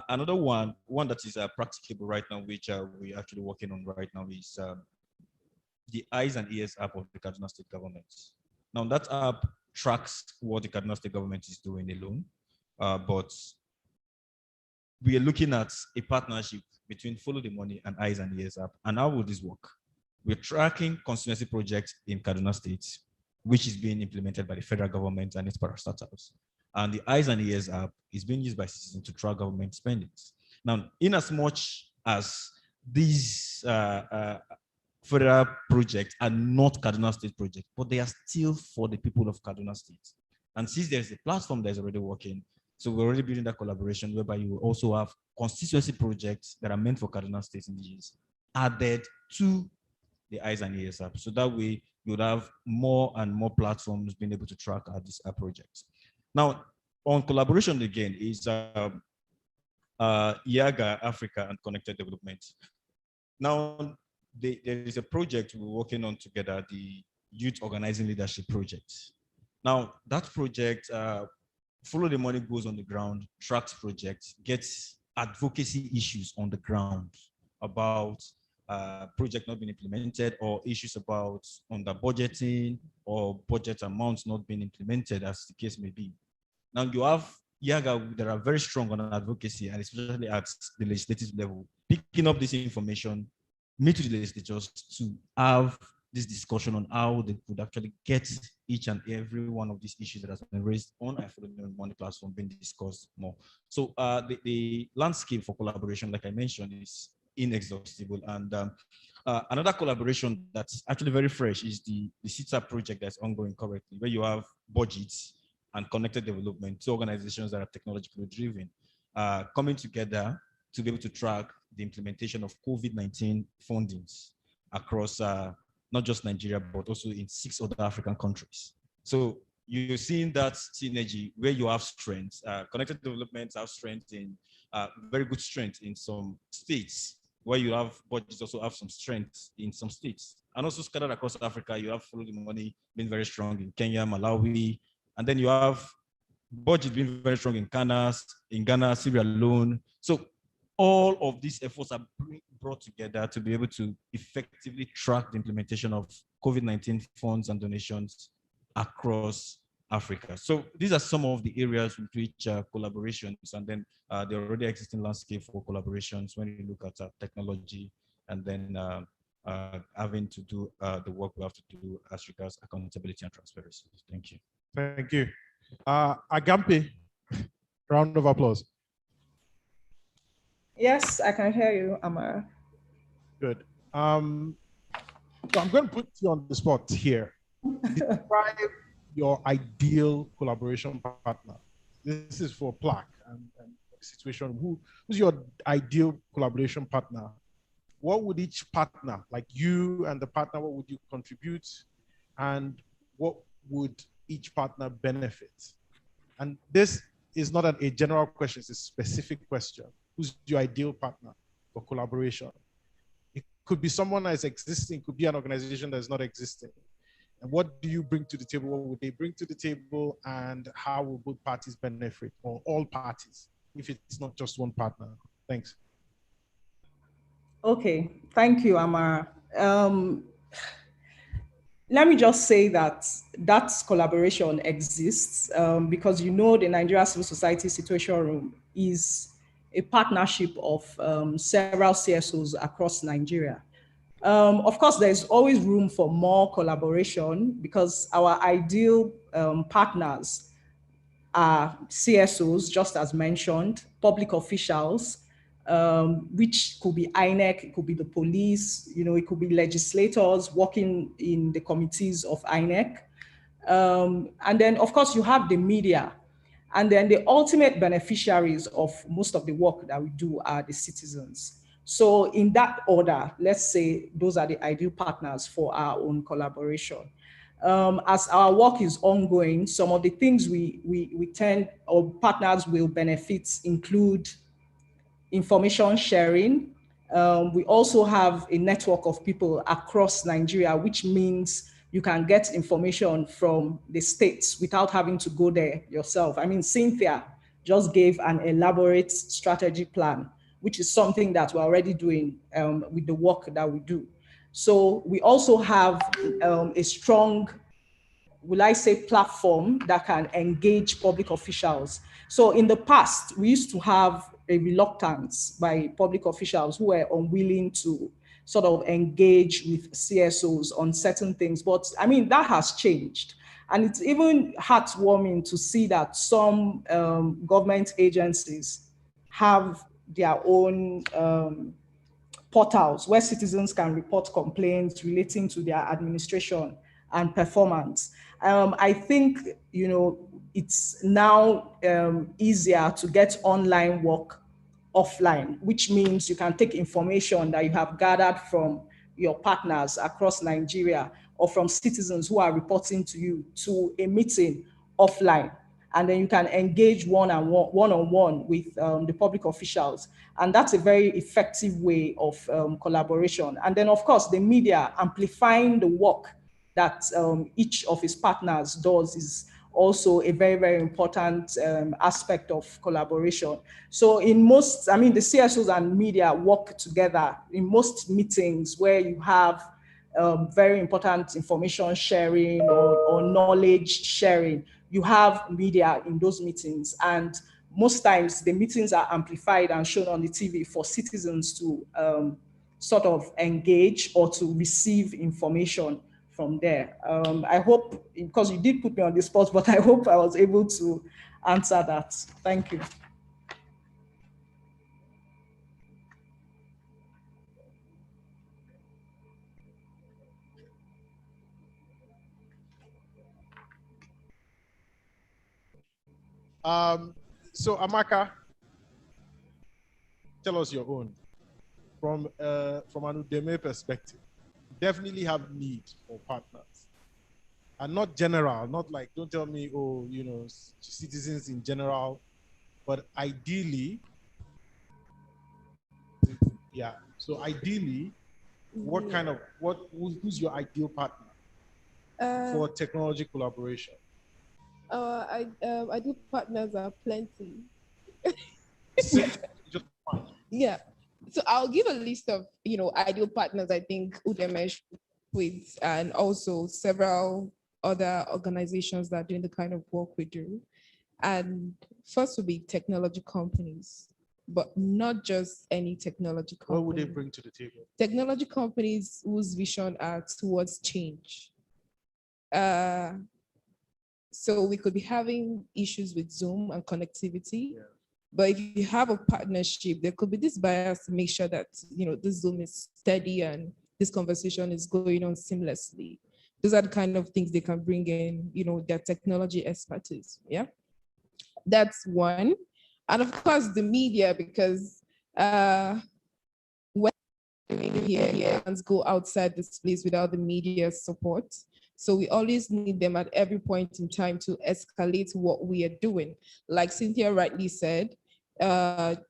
another one that is practicable right now, which we're actually working on right now, is the Eyes and Ears app of the Kaduna State government. Now that app tracks what the Kaduna State government is doing alone, but we are looking at a partnership between Follow the Money and Eyes and Ears app. And how will this work? We're tracking constituency projects in Kaduna State, which is being implemented by the federal government and its parastatals. And the Eyes and Ears app is being used by citizens to track government spendings. Now, in as much as these federal projects are not Kaduna State projects, but they are still for the people of Kaduna State. And since there's a platform that is already working, so we're already building that collaboration whereby you will also have constituency projects that are meant for Kaduna State indigenes added to the Eyes and Ears app. So that way you would have more and more platforms being able to track these projects. Now, On collaboration again is YAGA Africa and Connected Development. Now, there is a project we're working on together, the Youth Organizing Leadership Project. Now, that project, Follow the Money goes on the ground, tracks projects, gets advocacy issues on the ground about project not being implemented or issues about under budgeting or budget amounts not being implemented, as the case may be. Now you have YAGA that are very strong on advocacy, and especially at the legislative level, picking up this information, meet with the legislatures to have this discussion on how they could actually get each and every one of these issues that has been raised on I Follow the Money platform being discussed more. So the landscape for collaboration, like I mentioned, is inexhaustible. And another collaboration that's actually very fresh is the CITA project that's ongoing currently, where you have budgets and connected development, two organizations that are technologically driven, coming together to be able to track the implementation of COVID-19 fundings across not just Nigeria, but also in 6 other African countries. So you're seeing that synergy where you have strengths. Connected developments have strength in, very good strength in some states, where you have budgets also have some strength in some states. And also scattered across Africa, you have Follow the Money being very strong in Kenya, Malawi, and then you have budget being very strong in Ghana, Sierra Leone. So all of these efforts are brought together to be able to effectively track the implementation of COVID-19 funds and donations across Africa. So these are some of the areas with which collaborations, and then the already existing landscape for collaborations when you look at technology, and then having to do the work we have to do as regards accountability and transparency. Thank you. Thank you. Agampe, round of applause. Yes, I can hear you, Amara. Good. So I'm going to put you on the spot here. Describe your ideal collaboration partner. This is for plaque and situation. Who's your ideal collaboration partner? What would each partner, like you and the partner, what would you contribute? And what would each partner benefit? And this is not a general question, it's a specific question. Who's your ideal partner for collaboration? It could be someone that's existing, it could be an organization that's not existing. And what do you bring to the table? What would they bring to the table? And how will both parties benefit, or all parties, if it's not just one partner? Thanks. Okay, thank you, Amara. Let me just say that that collaboration exists because the Nigeria Civil Society Situation Room is a partnership of several CSOs across Nigeria. Of course, there's always room for more collaboration because our ideal partners are CSOs, just as mentioned, public officials, which could be INEC, it could be the police, it could be legislators working in the committees of INEC. And then, of course, you have the media. And then the ultimate beneficiaries of most of the work that we do are the citizens. So in that order, let's say those are the ideal partners for our own collaboration. As our work is ongoing, some of the things we tend, or partners will benefit, include information sharing. We also have a network of people across Nigeria, which means you can get information from the states without having to go there yourself. I mean, Cynthia just gave an elaborate strategy plan, which is something that we're already doing with the work that we do. So we also have a strong, will I say, platform that can engage public officials. So in the past, we used to have a reluctance by public officials who were unwilling to sort of engage with CSOs on certain things. But I mean, that has changed. And it's even heartwarming to see that some government agencies have their own portals where citizens can report complaints relating to their administration and performance. I think, it's now easier to get online work offline, which means you can take information that you have gathered from your partners across Nigeria or from citizens who are reporting to you to a meeting offline. and then you can engage one-on-one with the public officials. And that's a very effective way of collaboration. And then, of course, the media amplifying the work that each of his partners does is also a very, very important aspect of collaboration. So in most, I mean, the CSOs and media work together in most meetings where you have very important information sharing or knowledge sharing. You have media in those meetings, and most times the meetings are amplified and shown on the TV for citizens to sort of engage or to receive information from there. I hope, because you did put me on the spot, but I hope I was able to answer that. Thank you. So Amaka, tell us your own from an Udeme perspective. Definitely have need for partners, and not general, not like, don't tell me, oh, you know, citizens in general, but ideally, yeah. So ideally, what kind of who's your ideal partner for technology collaboration? Ideal partners are plenty. Just one. Yeah. So I'll give a list of, ideal partners I think Udeme with, and also several other organizations that are doing the kind of work we do. And first would be technology companies, but not just any technology company. What would they bring to the table? Technology companies whose vision are towards change. So we could be having issues with Zoom and connectivity. Yeah. But if you have a partnership, there could be this bias to make sure that, this Zoom is steady and this conversation is going on seamlessly. Those are the kind of things they can bring in, their technology expertise. Yeah, that's one. And of course, the media, because when media go outside this place without the media support. So we always need them at every point in time to escalate what we are doing. Like Cynthia rightly said,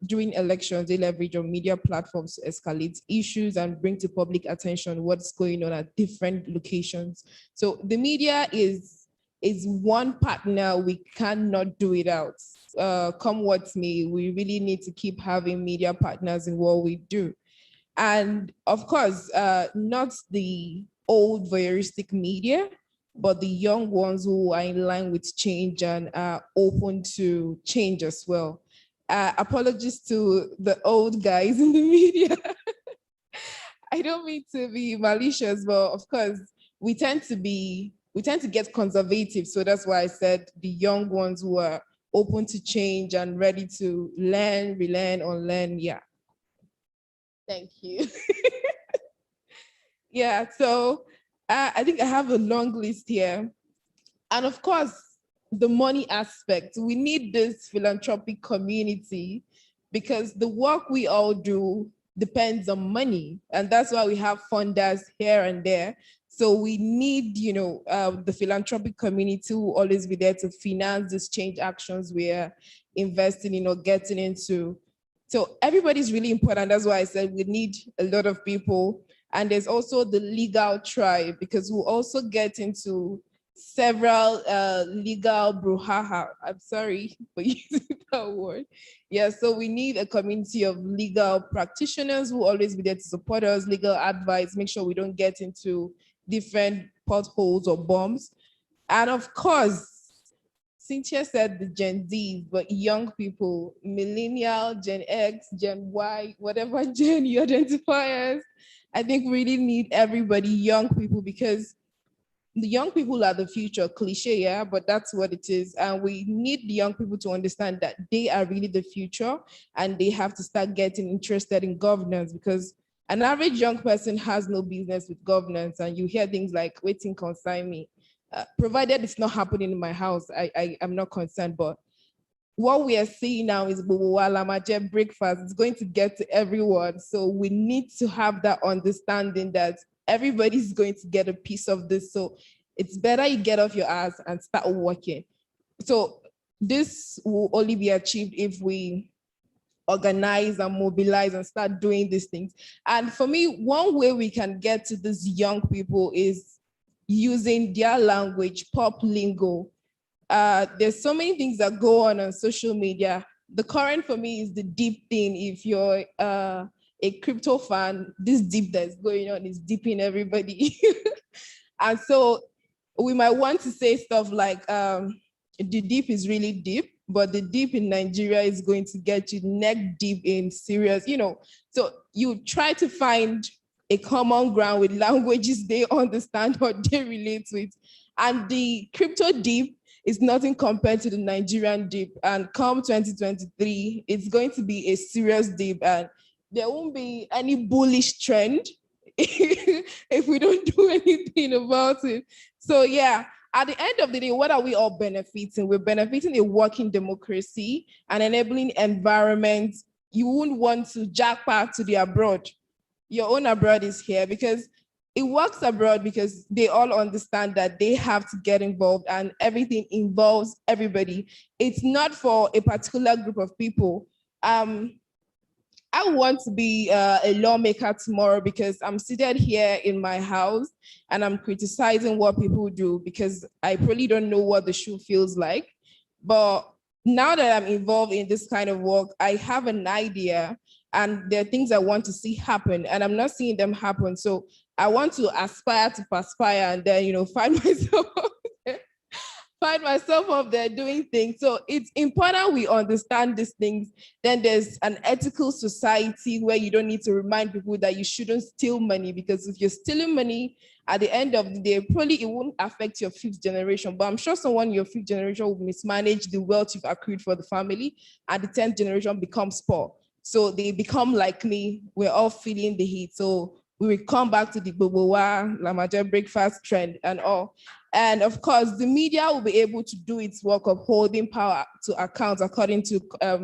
during elections, they leverage on media platforms to escalate issues and bring to public attention what's going on at different locations. So the media is one partner we cannot do it out. Come what may, we really need to keep having media partners in what we do. And of course, not the old voyeuristic media, but the young ones who are in line with change and are open to change as well. Apologies to the old guys in the media. I don't mean to be malicious, but of course, we tend to get conservative. So that's why I said the young ones who are open to change and ready to learn, relearn, unlearn. Yeah. Thank you. Yeah, so I think I have a long list here. And of course, the money aspect. We need this philanthropic community because the work we all do depends on money. And that's why we have funders here and there. So we need, the philanthropic community will always be there to finance these change actions we're investing in or getting into. So everybody's really important. That's why I said we need a lot of people. And there's also the legal tribe, because we'll also get into several legal brouhaha. I'm sorry for using that word. Yeah, so we need a community of legal practitioners who will always be there to support us, legal advice, make sure we don't get into different potholes or bombs. And of course, Cynthia said the Gen Z, but young people, millennial, Gen X, Gen Y, whatever gen you identify as, I think we really need everybody, young people, because the young people are the future, cliche, yeah, but that's what it is. And we need the young people to understand that they are really the future and they have to start getting interested in governance, because an average young person has no business with governance. And you hear things like, waiting consign me. Provided it's not happening in my house, I am not concerned. But what we are seeing now is breakfast. It's going to get to everyone. So we need to have that understanding that everybody's going to get a piece of this. So it's better you get off your ass and start working. So this will only be achieved if we organize and mobilize and start doing these things. And for me, one way we can get to these young people is using their language, pop lingo. There's so many things that go on social media. The current for me is the deep thing. If you're a crypto fan, this deep that's going on is deeping everybody. And so we might want to say stuff like, the deep is really deep, but the deep in Nigeria is going to get you neck deep in serious, So you try to find a common ground with languages they understand or they relate to it. And the crypto deep is nothing compared to the Nigerian deep. And come 2023, it's going to be a serious deep, and there won't be any bullish trend if we don't do anything about it. So yeah, at the end of the day, what are we all benefiting? We're benefiting a working democracy, an enabling environment. You wouldn't want to jackpot to the abroad. Your own abroad is here because it works abroad because they all understand that they have to get involved and everything involves everybody. It's not for a particular group of people. I want to be a lawmaker tomorrow because I'm seated here in my house and I'm criticizing what people do because I probably don't know what the shoe feels like. But now that I'm involved in this kind of work, I have an idea and there are things I want to see happen and I'm not seeing them happen. So I want to aspire to perspire and then, find myself up there doing things. So it's important we understand these things. Then there's an ethical society where you don't need to remind people that you shouldn't steal money, because if you're stealing money, at the end of the day, probably it won't affect your fifth generation, but I'm sure someone in your fifth generation will mismanage the wealth you've accrued for the family, and the 10th generation becomes poor. So they become like me, we're all feeling the heat. So we will come back to the Bobowa, Lamaja breakfast trend and all. And of course, the media will be able to do its work of holding power to account according to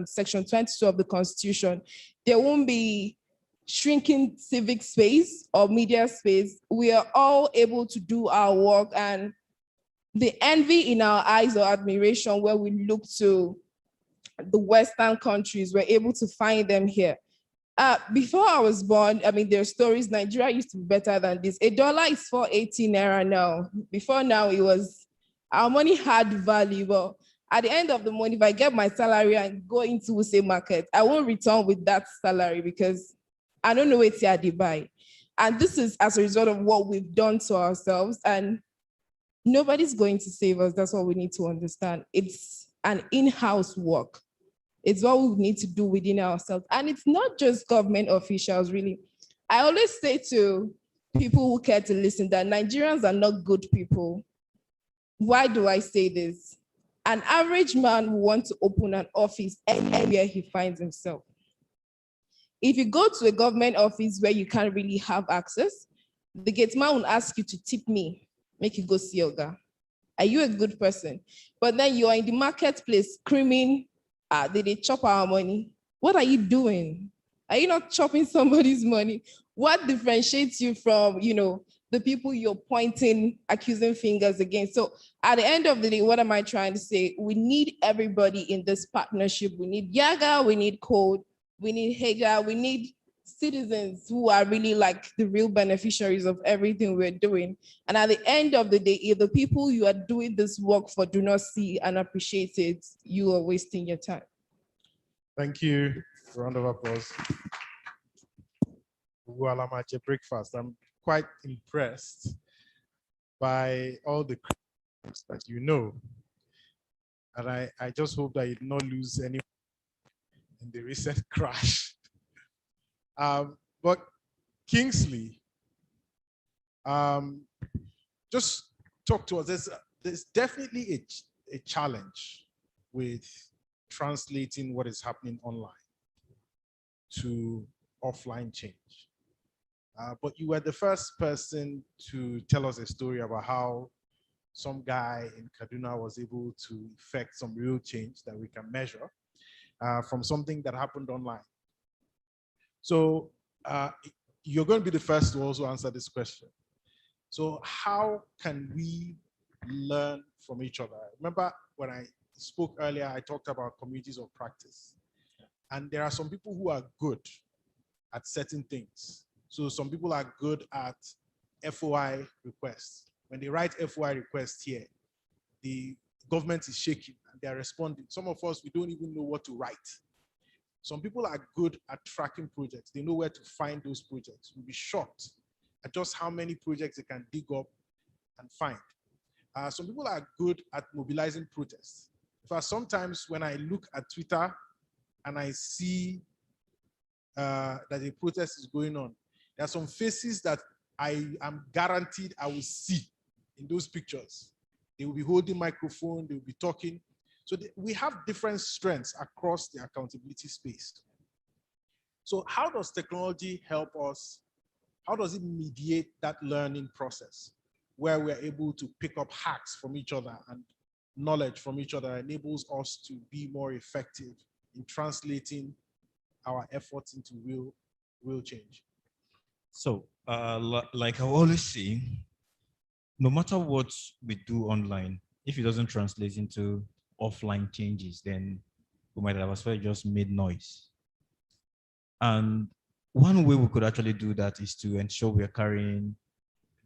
Section 22 of the Constitution. There won't be shrinking civic space or media space. We are all able to do our work, and the envy in our eyes or admiration where we look to the Western countries, we're able to find them here. Before I was born, I mean, there are stories, Nigeria used to be better than this. $1 is 480 naira now. Before now, our money had value, but at the end of the month, if I get my salary and go into the market, I won't return with that salary because I don't know what's here to buy. And this is as a result of what we've done to ourselves, and nobody's going to save us. That's what we need to understand. It's an in-house work. It's what we need to do within ourselves. And it's not just government officials, really. I always say to people who care to listen that Nigerians are not good people. Why do I say this? An average man will want to open an office anywhere he finds himself. If you go to a government office where you can't really have access, the gate man will ask you to tip me, make you go see your guy. Are you a good person? But then you are in the marketplace screaming, did they chop our money? What are you doing? Are you not chopping somebody's money? What differentiates you from, the people you're pointing, accusing fingers against? So at the end of the day, what am I trying to say? We need everybody in this partnership. We need Yaga, we need Code, we need Hagar, we need citizens who are really like the real beneficiaries of everything we're doing. And at the end of the day, if the people you are doing this work for do not see and appreciate it, you are wasting your time. Thank you. Round of applause. Ugualamache breakfast. I'm quite impressed by all the that you know. And I just hope that you did not lose any in the recent crash. But Kingsley, just talk to us. There's definitely a challenge with translating what is happening online to offline change. But you were the first person to tell us a story about how some guy in Kaduna was able to effect some real change that we can measure from something that happened online. So you're going to be the first to also answer this question. So how can we learn from each other? Remember when I spoke earlier, I talked about communities of practice. And there are some people who are good at certain things. So some people are good at FOI requests. When they write FOI requests here, the government is shaking and they're responding. Some of us, we don't even know what to write. Some people are good at tracking projects. They know where to find those projects. We'll be shocked at just how many projects they can dig up and find. Some people are good at mobilizing protests. In fact, sometimes when I look at Twitter and I see that a protest is going on, there are some faces that I am guaranteed I will see in those pictures. They will be holding microphone, they will be talking. So we have different strengths across the accountability space. So how does technology help us? How does it mediate that learning process where we're able to pick up hacks from each other and knowledge from each other enables us to be more effective in translating our efforts into real change? So, like I always say, no matter what we do online, if it doesn't translate into offline changes, then we might have as well just made noise. And one way we could actually do that is to ensure we are carrying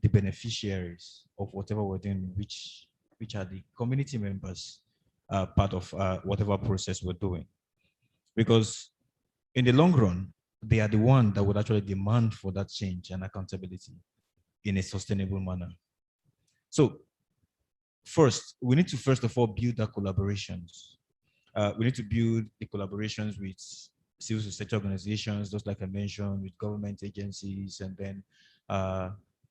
the beneficiaries of whatever we're doing, which are the community members, part of whatever process we're doing. Because in the long run, they are the one that would actually demand for that change and accountability in a sustainable manner. So first, we need to first of all build our collaborations. We need to build the collaborations with civil society organizations, just like I mentioned, with government agencies, and then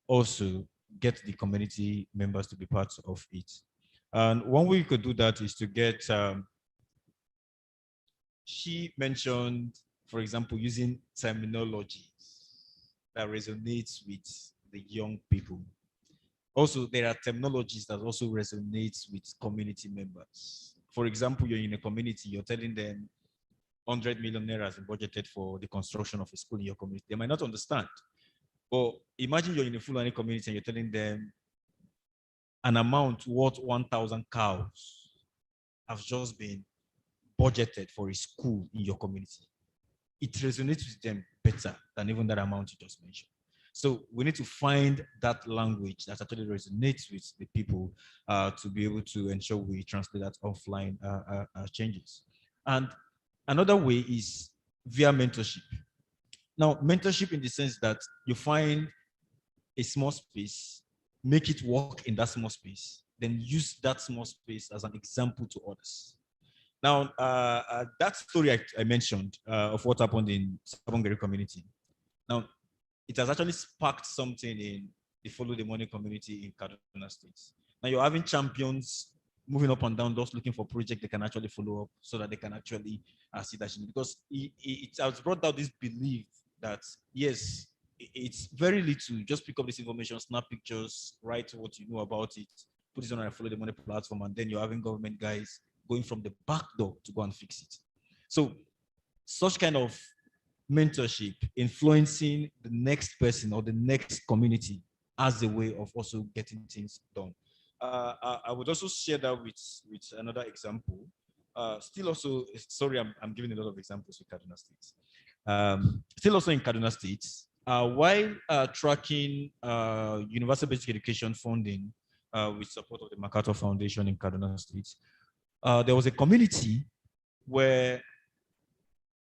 also get the community members to be part of it. And one way you could do that is to get, she mentioned, for example, using terminologies that resonates with the young people. Also, there are terminologies that also resonates with community members. For example, you're in a community, you're telling them 100 million naira has been budgeted for the construction of a school in your community. They might not understand. But imagine you're in a Fulani community and you're telling them an amount worth 1,000 cows have just been budgeted for a school in your community. It resonates with them better than even that amount you just mentioned. So we need to find that language that actually resonates with the people to be able to ensure we translate that offline changes. And another way is via mentorship. Now, mentorship in the sense that you find a small space, make it work in that small space, then use that small space as an example to others. Now, that story I mentioned of what happened in Sabongeri community. Now, it has actually sparked something in the Follow the Money community in Kaduna State. Now, you're having champions moving up and down, just looking for projects they can actually follow up so that they can actually see that. Because it has brought out this belief that, yes, it's very little. Just pick up this information, snap pictures, write what you know about it, put it on a Follow the Money platform, and then you're having government guys going from the back door to go and fix it. So such kind of mentorship, influencing the next person or the next community as a way of also getting things done. I would also share that with another example. Still also, sorry, I'm giving a lot of examples with Kaduna State. Still also in Kaduna State, while tracking universal basic education funding with support of the MacArthur Foundation in Kaduna State, there was a community where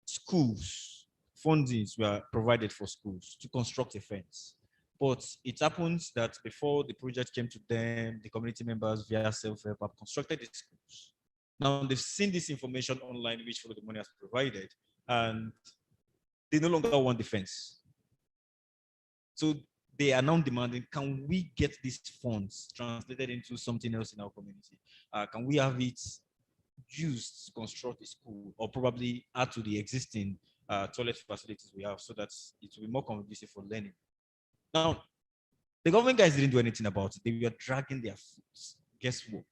schools, fundings were provided for schools to construct a fence. But it happens that before the project came to them, the community members via self-help have constructed the schools. Now they've seen this information online, which Follow the Money has provided, and they no longer want the fence. So they are now demanding, can we get these funds translated into something else in our community? Can we have it used to construct a school, or probably add to the existing toilet facilities we have so that it will be more conducive for learning? Now, the government guys didn't do anything about it. They were dragging their foot. Guess what?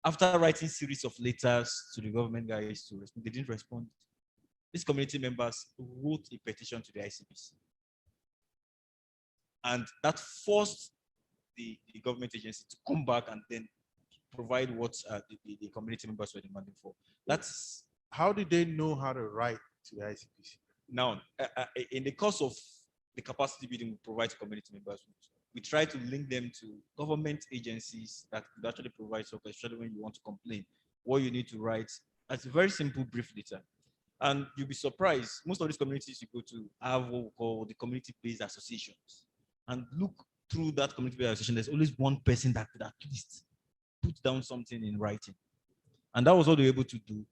After writing series of letters to the government guys to respond, they didn't respond. These community members wrote a petition to the ICPC. And that forced the government agency to come back and then provide what the community members were demanding for. That's How did they know how to write to the ICPC? now in the course of the capacity building we provide to community members, we try to link them to government agencies that could actually provide support, especially when you want to complain. What you need to write as a very simple brief letter. And you'll be surprised, most of these communities you go to have what we call the community-based associations. And look through that community-based association, there's always one person that could at least put down something in writing. And that was what they were able to do.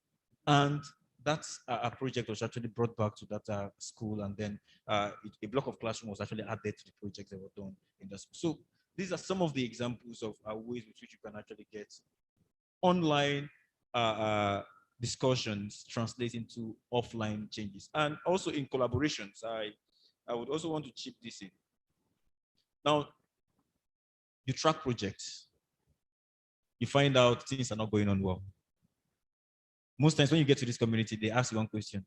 And that's a project was actually brought back to that school, and then a block of classroom was actually added to the projects that were done in the school. So these are some of the examples of ways with which you can actually get online discussions translate into offline changes. And also in collaborations, I would also want to chip this in. Now, you track projects, you find out things are not going on well. Most times when you get to this community, they ask you one question,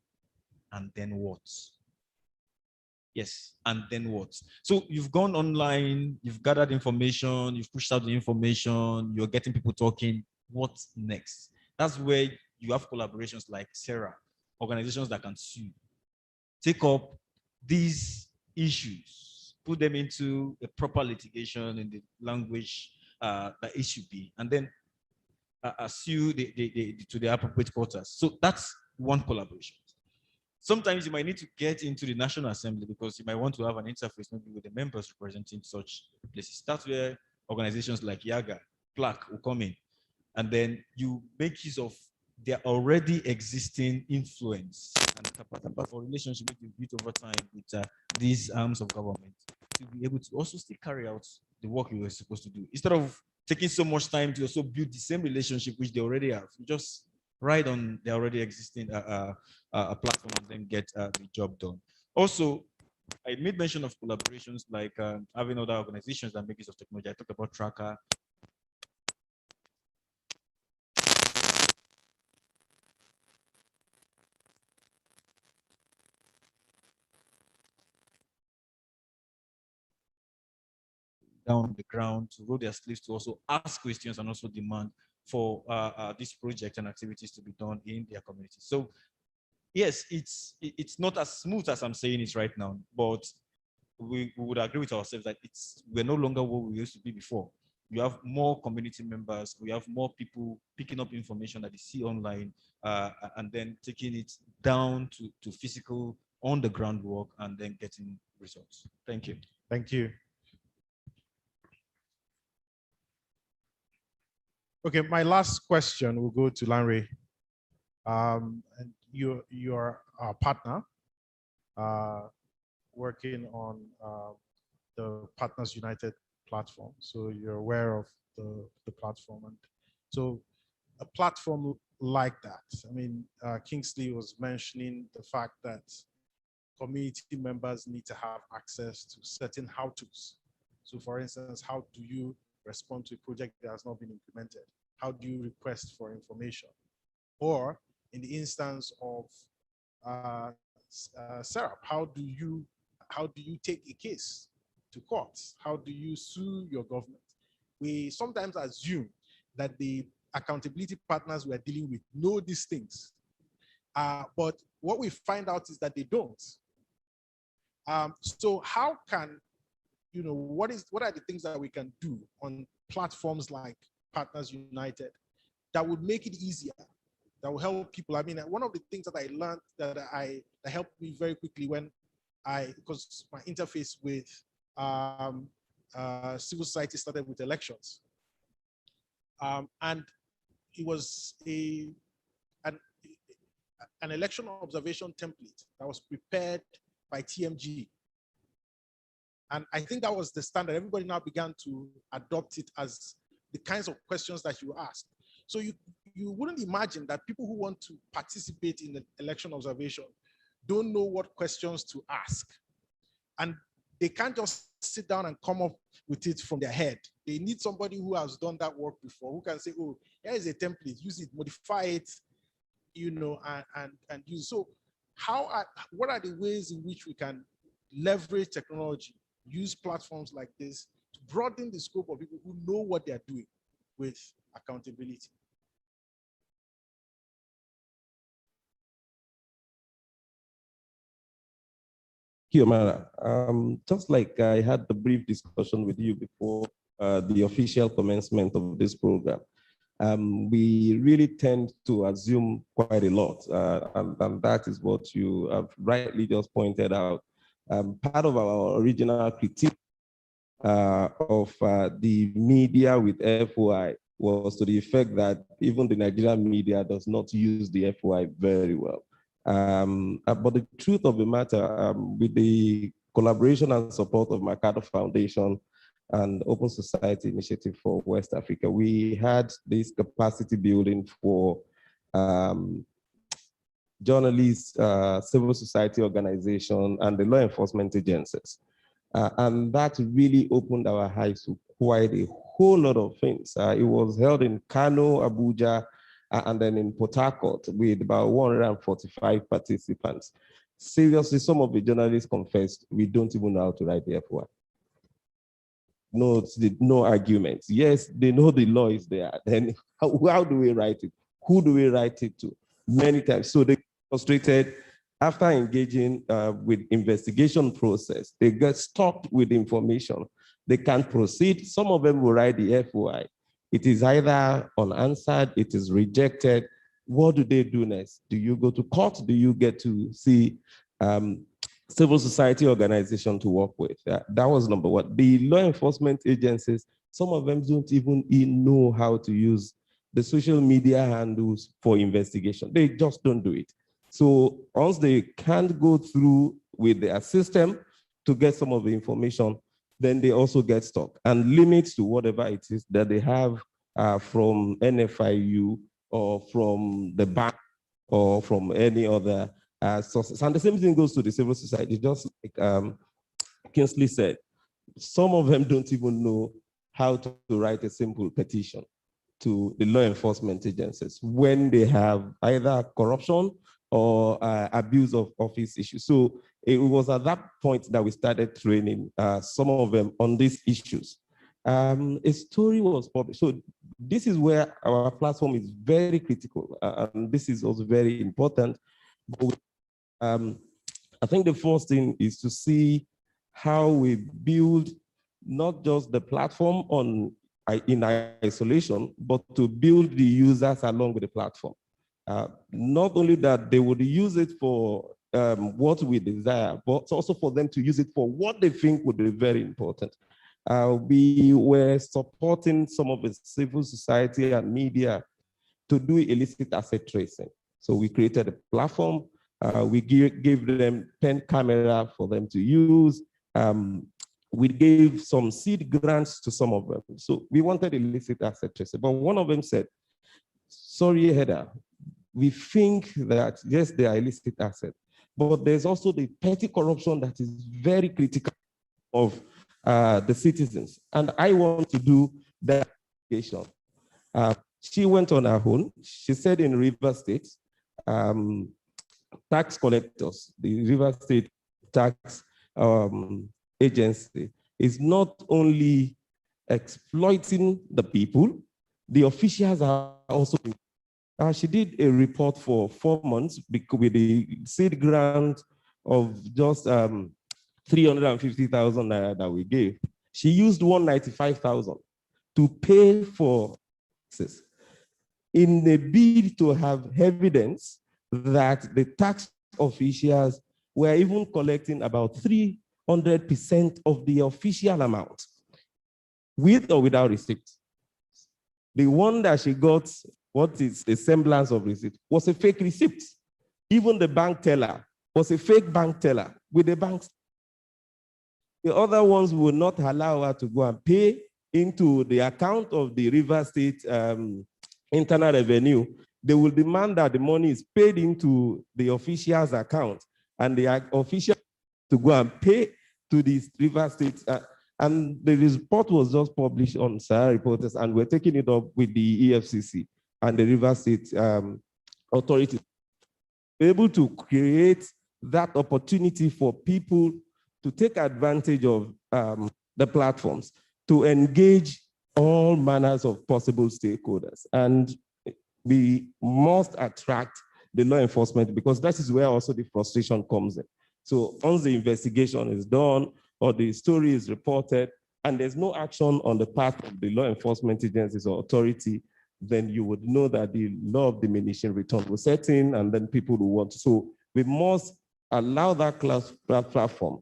and then what? Yes, and then what? So you've gone online, you've gathered information, you've pushed out the information, you're getting people talking. What's next? That's where you have collaborations like Sarah, organizations that can sue, take up these issues, put them into a proper litigation in the language that it should be, and then sue to the appropriate quarters. So that's one collaboration. Sometimes you might need to get into the National Assembly because you might want to have an interface maybe with the members representing such places. That's where organizations like Yaga, Plaque will come in. And then you make use of their already existing influence and capacity for relationship that you've built over time with these arms of government to be able to also still carry out the work you were supposed to do. Instead of taking so much time to also build the same relationship which they already have, you just ride on the already existing platform and then get the job done. Also, I made mention of collaborations like having other organizations that make use of technology. I talked about Tracker. Down on the ground to roll their sleeves to also ask questions and also demand for this project and activities to be done in their community. So yes, it's not as smooth as I'm saying it right now, but we would agree with ourselves that we're no longer what we used to be before. You have more community members, we have more people picking up information that they see online and then taking it down to physical on the ground work and then getting results. Thank you. Thank you. Okay, my last question will go to Lanre. And you are our partner working on the Partners United platform. So you're aware of the platform. And so a platform like that, I mean, Kingsley was mentioning the fact that community members need to have access to certain how-tos. So for instance, how do you respond to a project that has not been implemented? How do you request for information? Or in the instance of Sarah, how do you take a case to court? How do you sue your government? We sometimes assume that the accountability partners we are dealing with know these things, but what we find out is that they don't. So how can, what are the things that we can do on platforms like Partners United that would make it easier, that will help people? I mean, one of the things that I learned that helped me very quickly because my interface with civil society started with elections. And it was an election observation template that was prepared by TMG. And I think that was the standard. Everybody now began to adopt it as the kinds of questions that you ask. So you wouldn't imagine that people who want to participate in the election observation don't know what questions to ask. And they can't just sit down and come up with it from their head. They need somebody who has done that work before, who can say, oh, here is a template, use it, modify it, and use it. So what are the ways in which we can leverage technology, use platforms like this to broaden the scope of people who know what they're doing with accountability. Amara. Just like I had the brief discussion with you before the official commencement of this program, we really tend to assume quite a lot, and that is what you have rightly just pointed out. Part of our original critique of the media with FOI was to the effect that even the Nigerian media does not use the FOI very well. But the truth of the matter, with the collaboration and support of Mercado Foundation and Open Society Initiative for West Africa, we had this capacity building for journalists, civil society organization, and the law enforcement agencies. And that really opened our eyes to quite a whole lot of things. It was held in Kano, Abuja, and then in Port Harcourt with about 145 participants. Seriously, some of the journalists confessed, we don't even know how to write the FOI. No arguments. Yes, they know the law is there. Then how do we write it? Who do we write it to? Many times. So they frustrated. After engaging with investigation process, they get stopped with information. They can't proceed. Some of them will write the FOI. It is either unanswered, it is rejected. What do they do next? Do you go to court? Do you get to see civil society organization to work with? That was number one. The law enforcement agencies, some of them don't even know how to use the social media handles for investigation. They just don't do it. So once they can't go through with their system to get some of the information, then they also get stuck and limits to whatever it is that they have from NFIU or from the bank or from any other sources. And the same thing goes to the civil society, just like Kingsley said. Some of them don't even know how to write a simple petition to the law enforcement agencies when they have either corruption or abuse of office issues. So it was at that point that we started training some of them on these issues. A story was published. So this is where our platform is very critical, and this is also very important. But, I think the first thing is to see how we build not just the platform in isolation, but to build the users along with the platform. Not only that they would use it for what we desire, but also for them to use it for what they think would be very important. We were supporting some of the civil society and media to do illicit asset tracing. So we created a platform. We gave them 10 cameras for them to use. We gave some seed grants to some of them. So we wanted illicit asset tracing, but one of them said, sorry, Heather, we think that, yes, they are illicit assets, but there's also the petty corruption that is very critical of the citizens. And I want to do that investigation. She went on her own. She said in River State, tax collectors, the River State tax agency is not only exploiting the people, the officials are also. She did a report for 4 months with the seed grant of just 350,000 naira that we gave. She used 195,000 to pay for taxes in a bid to have evidence that the tax officials were even collecting about 300% of the official amount, with or without receipt. The one that she got, what is a semblance of receipt, was a fake receipt. Even the bank teller was a fake bank teller with the bank. The other ones would not allow her to go and pay into the account of the River State Internal Revenue. They will demand that the money is paid into the official's account, and the official to go and pay to the River State. And the report was just published on Sahara Reporters, and we're taking it up with the EFCC and the River State authority. We're able to create that opportunity for people to take advantage of the platforms, to engage all manners of possible stakeholders. And we must attract the law enforcement because that is where also the frustration comes in. So once the investigation is done or the story is reported and there's no action on the part of the law enforcement agencies or authority, then you would know that the law of diminishing return will set in and then people will want to. So we must allow that platform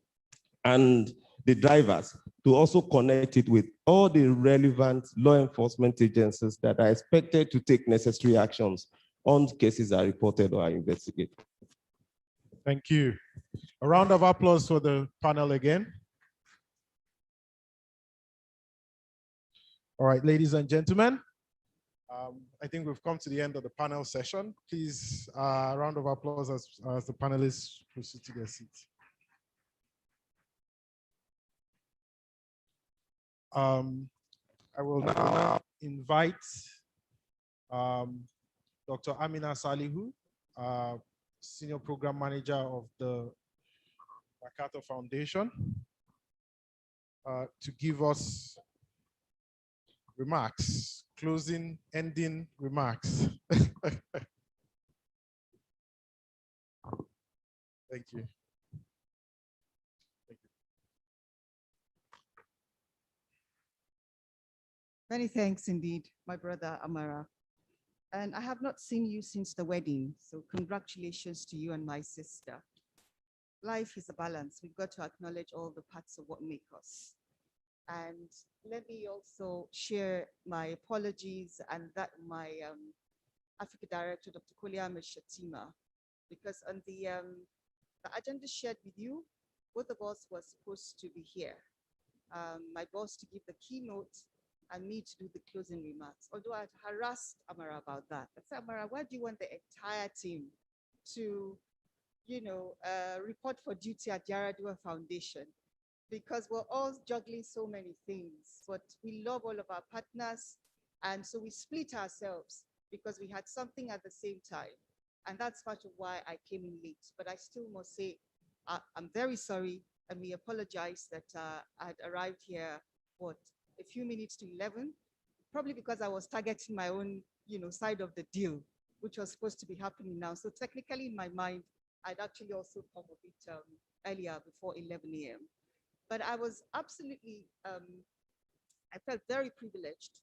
and the drivers to also connect it with all the relevant law enforcement agencies that are expected to take necessary actions on cases are reported or are investigated. Thank you. A round of applause for the panel again. All right, ladies and gentlemen, I think we've come to the end of the panel session. Please, a round of applause as the panelists proceed to their seats. I will now invite Dr. Amina Salihu, Senior Program Manager of the Makata Foundation, to give us remarks, closing, ending remarks. Thank you. Many thanks indeed, my brother Amara. And I have not seen you since the wedding, so congratulations to you and my sister. Life is a balance. We've got to acknowledge all the parts of what make us. And let me also share my apologies and that my Africa Director, Dr. Koliame Shatima, because on the agenda shared with you, both of us were supposed to be here. My boss to give the keynote and me to do the closing remarks. Although I harassed Amara about that. I said, Amara, why do you want the entire team to, report for duty at Yar'Adua Foundation? Because we're all juggling so many things, but we love all of our partners. And so we split ourselves because we had something at the same time. And that's part of why I came in late. But I still must say, I'm very sorry. And we apologize that I had arrived here, a few minutes to 11, probably because I was targeting my own, side of the deal, which was supposed to be happening now. So technically in my mind, I'd actually also come a bit earlier before 11 a.m. But I was absolutely, I felt very privileged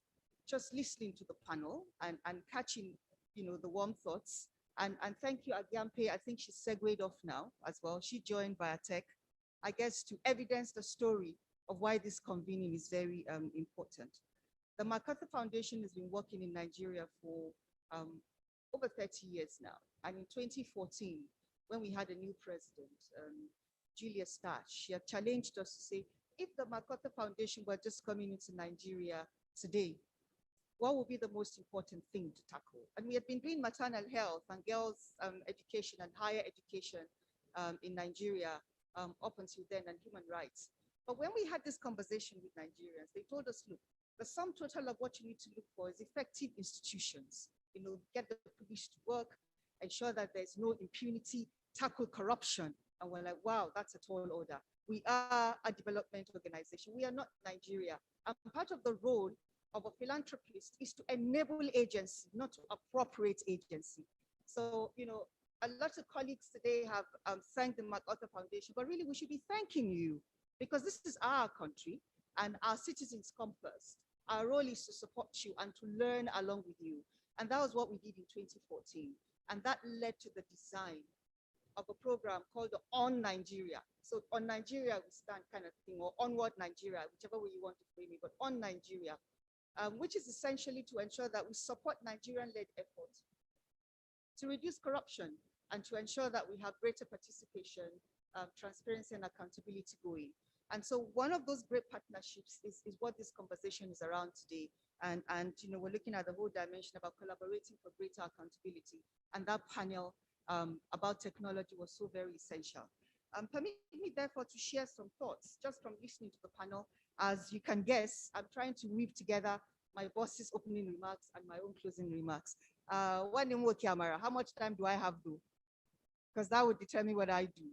just listening to the panel and catching, the warm thoughts. And thank you, Agyampe. I think she segued off now as well. She joined Biotech, I guess, to evidence the story of why this convening is very important. The MacArthur Foundation has been working in Nigeria for over 30 years now. And in 2014, when we had a new president, Julia Starch, she had challenged us to say, if the MacArthur Foundation were just coming into Nigeria today, what would be the most important thing to tackle? And we had been doing maternal health and girls' education and higher education in Nigeria up until then, and human rights. But when we had this conversation with Nigerians, they told us, look, the sum total of what you need to look for is effective institutions. Get the police to work, ensure that there's no impunity, tackle corruption. And we're like, wow, that's a tall order. We are a development organization. We are not Nigeria. And part of the role of a philanthropist is to enable agency, not to appropriate agency. So, a lot of colleagues today have thanked the MacArthur Foundation, but really we should be thanking you, because this is our country and our citizens come first. Our role is to support you and to learn along with you. And that was what we did in 2014. And that led to the design of a program called the On Nigeria. So On Nigeria we stand kind of thing, or Onward Nigeria, whichever way you want to frame it, but On Nigeria, which is essentially to ensure that we support Nigerian-led efforts to reduce corruption and to ensure that we have greater participation, transparency and accountability going. And so one of those great partnerships is what this conversation is around today. And we're looking at the whole dimension about collaborating for greater accountability. And that panel about technology was so very essential. Permit me therefore to share some thoughts just from listening to the panel. As you can guess, I'm trying to weave together my boss's opening remarks and my own closing remarks. One more camera, how much time do I have though? Because that would determine what I do.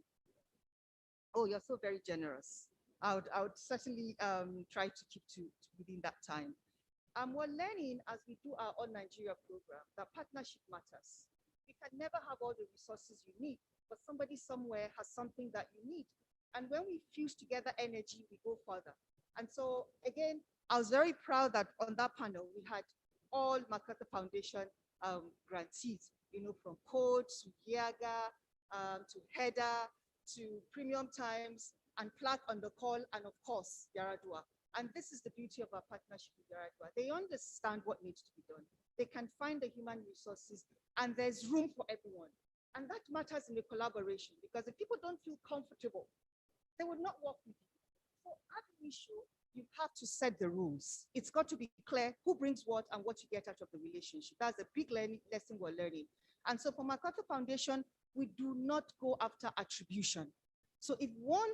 Oh, you're so very generous. I would certainly try to keep to within that time. We're learning as we do our All Nigeria program that partnership matters. You can never have all the resources you need, but somebody somewhere has something that you need. And when we fuse together energy, we go further. And so again, I was very proud that on that panel, we had all MacArthur Foundation grantees, from Code to Giaga, to Header, to Premium Times, and Plaque on the Call, and of course, Yar'Adua. And this is the beauty of our partnership with Yar'Adua. They understand what needs to be done. They can find the human resources, and there's room for everyone. And that matters in the collaboration, because if people don't feel comfortable, they would not work with you. So at the issue, you have to set the rules. It's got to be clear who brings what and what you get out of the relationship. That's a big lesson we're learning. And so for MacArthur Foundation, we do not go after attribution. So if one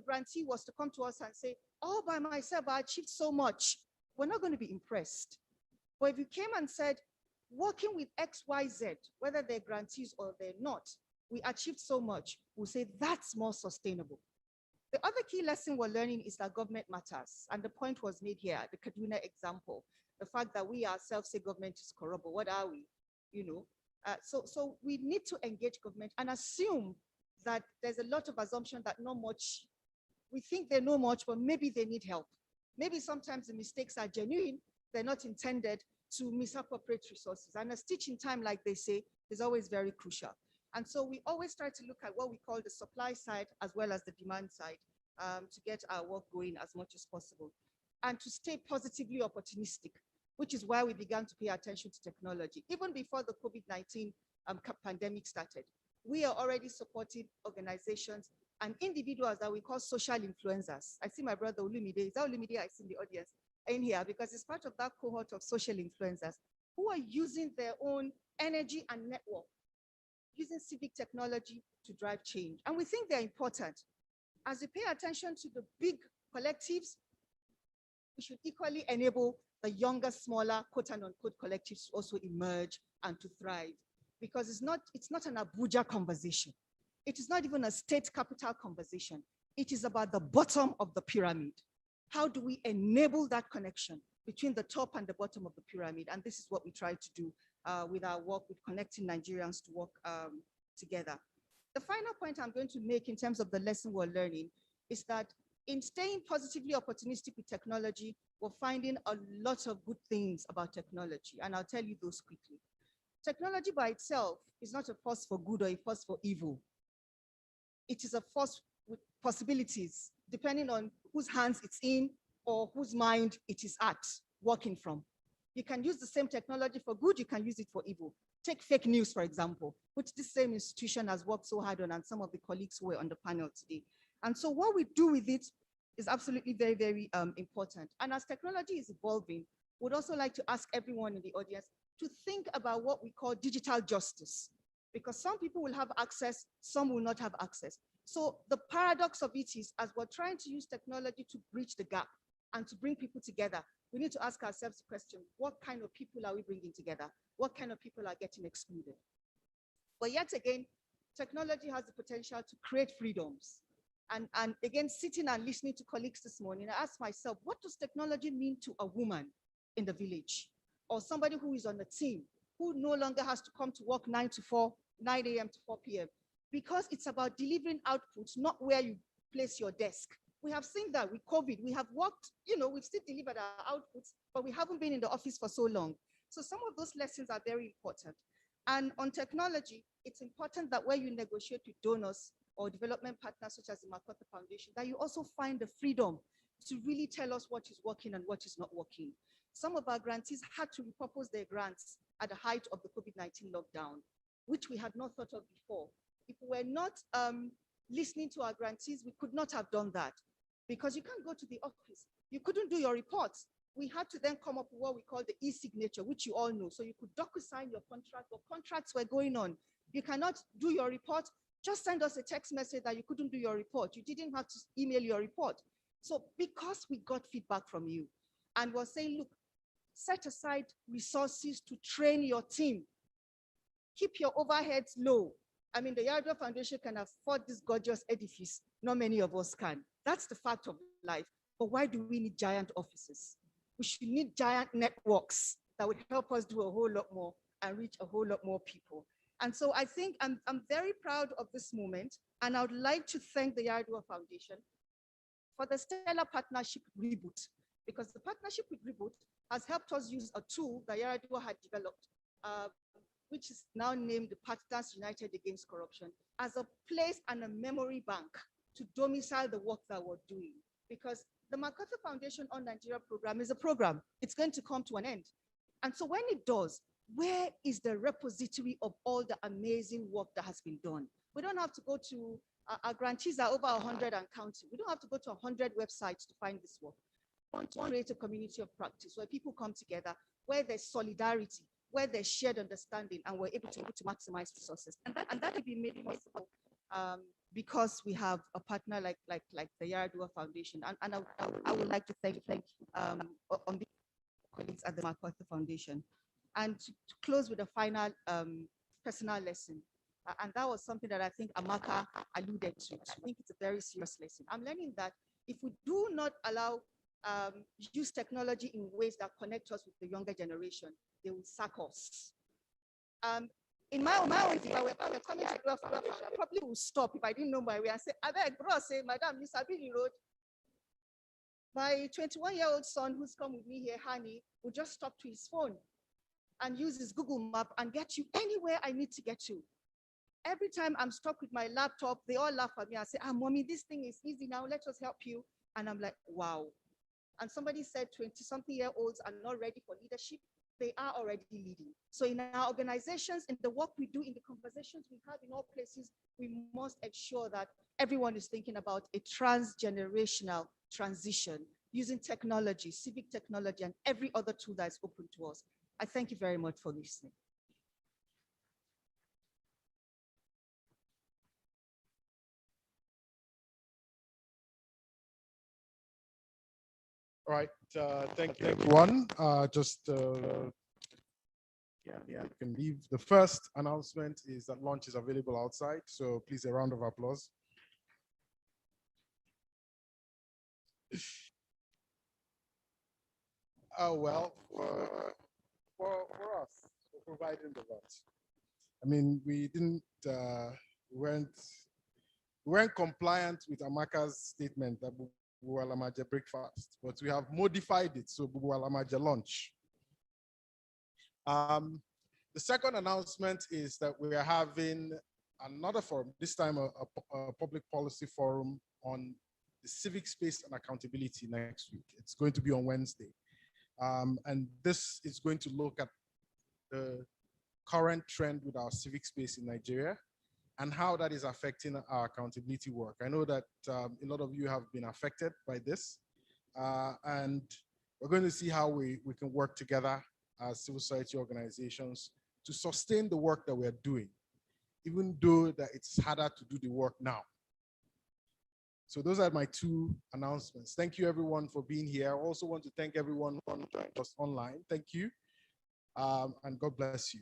grantee was to come to us and say, all by myself, I achieved so much, we're not going to be impressed. But if you came and said, working with XYZ, whether they're grantees or they're not, we achieved so much, we'll say that's more sustainable. The other key lesson we're learning is that government matters. And the point was made here, the Kaduna example, the fact that we ourselves say government is corrupt, but what are we? So we need to engage government and assume that there's a lot of assumption that not much, we think they know much, but maybe they need help. Maybe sometimes the mistakes are genuine, they're not intended to misappropriate resources. And a stitch in time, like they say, is always very crucial. And so we always try to look at what we call the supply side as well as the demand side to get our work going as much as possible. And to stay positively opportunistic, which is why we began to pay attention to technology. Even before the COVID-19 pandemic started, we are already supporting organizations and individuals that we call social influencers. I see my brother Olumide. Is that Olumide I see in the audience in here? Because it's part of that cohort of social influencers who are using their own energy and network, using civic technology to drive change. And we think they're important. As we pay attention to the big collectives, we should equally enable the younger, smaller, quote and unquote collectives to also emerge and to thrive. Because it's not an Abuja conversation. It is not even a state capital conversation. It is about the bottom of the pyramid. How do we enable that connection between the top and the bottom of the pyramid? And this is what we try to do with our work with connecting Nigerians to work together. The final point I'm going to make in terms of the lesson we're learning is that in staying positively opportunistic with technology, we're finding a lot of good things about technology, and I'll tell you those quickly. Technology by itself is not a force for good or a force for evil. It is a force with possibilities, depending on whose hands it's in or whose mind it is at, working from. You can use the same technology for good, you can use it for evil. Take fake news, for example, which this same institution has worked so hard on, and some of the colleagues who were on the panel today. And so what we do with it is absolutely very, very important. And as technology is evolving, we'd also like to ask everyone in the audience to think about what we call digital justice, because some people will have access, some will not have access. So the paradox of it is, as we're trying to use technology to bridge the gap and to bring people together, we need to ask ourselves the question, what kind of people are we bringing together? What kind of people are getting excluded? But yet again, technology has the potential to create freedoms. And again, sitting and listening to colleagues this morning, I asked myself, what does technology mean to a woman in the village? Or somebody who is on a team, who no longer has to come to work 9 a.m. to 4 p.m. Because it's about delivering outputs, not where you place your desk. We have seen that with COVID. We have worked, we've still delivered our outputs, but we haven't been in the office for so long. So some of those lessons are very important. And on technology, it's important that when you negotiate with donors or development partners such as the MacArthur Foundation, that you also find the freedom to really tell us what is working and what is not working. Some of our grantees had to repurpose their grants at the height of the COVID-19 lockdown, which we had not thought of before. If we were not listening to our grantees, we could not have done that, because you can't go to the office. You couldn't do your reports. We had to then come up with what we call the e-signature, which you all know. So you could docu-sign your contract, or contracts were going on. You cannot do your report. Just send us a text message that you couldn't do your report. You didn't have to email your report. So because we got feedback from you and we're saying, look, set aside resources to train your team. Keep your overheads low. I mean, the Yar'Adua Foundation can afford this gorgeous edifice. Not many of us can. That's the fact of life. But why do we need giant offices? we should need giant networks that would help us do a whole lot more and reach a whole lot more people. And so I think I'm very proud of this moment, and I would like to thank the Yar'Adua Foundation for the stellar partnership with Reboot, because the partnership with Reboot has helped us use a tool that Yar'Adua had developed, which is now named the Partners United Against Corruption, as a place and a memory bank to domicile the work that we're doing. Because the MacArthur Foundation on Nigeria program is a program. It's going to come to an end. And so when it does, where is the repository of all the amazing work that has been done? We don't have to go to, our grantees are over 100 and counting. We don't have to go to 100 websites to find this work. We want to create a community of practice where people come together, where there's solidarity, where there's shared understanding, and we're able to maximize resources. And that will be made possible because we have a partner like the Yar'Adua Foundation. And I would like to thank on the colleagues at the MacArthur Foundation. And to close with a final personal lesson. And that was something that I think Amaka alluded to. I think it's a very serious lesson. I'm learning that if we do not allow use technology in ways that connect us with the younger generation, they will sack us. In my own view, if I were coming to do a I probably would stop if I didn't know my way and say, I beg, bro, say, Madam, Miss Abini Road. My 21-year-old son who's come with me here, Hani, will just stop to his phone and use his Google map and get you anywhere I need to get to. Every time I'm stuck with my laptop, they all laugh at me and say, mommy, this thing is easy now, let us help you. And I'm like, wow. And somebody said 20-something-year-olds are not ready for leadership. They are already leading. So in our organizations, in the work we do, in the conversations we have in all places, we must ensure that everyone is thinking about a transgenerational transition using technology, civic technology, and every other tool that is open to us. I thank you very much for listening. All right, thank you, everyone. You can leave. The first announcement is that lunch is available outside, so please a round of applause. Oh, well, for us, for providing the lunch. I mean, we weren't compliant with Amaka's statement that Bubu Alamaje breakfast, but we have modified it, so Bubu Alamaje lunch. The second announcement is that we are having another forum, this time a public policy forum on the civic space and accountability next week. It's going to be on Wednesday. And this is going to look at the current trend with our civic space in Nigeria and how that is affecting our accountability work. I know that a lot of you have been affected by this, and we're going to see how we can work together as civil society organizations to sustain the work that we're doing, even though that it's harder to do the work now. So those are my two announcements. Thank you everyone for being here. I also want to thank everyone who joined us online. Thank you, and God bless you.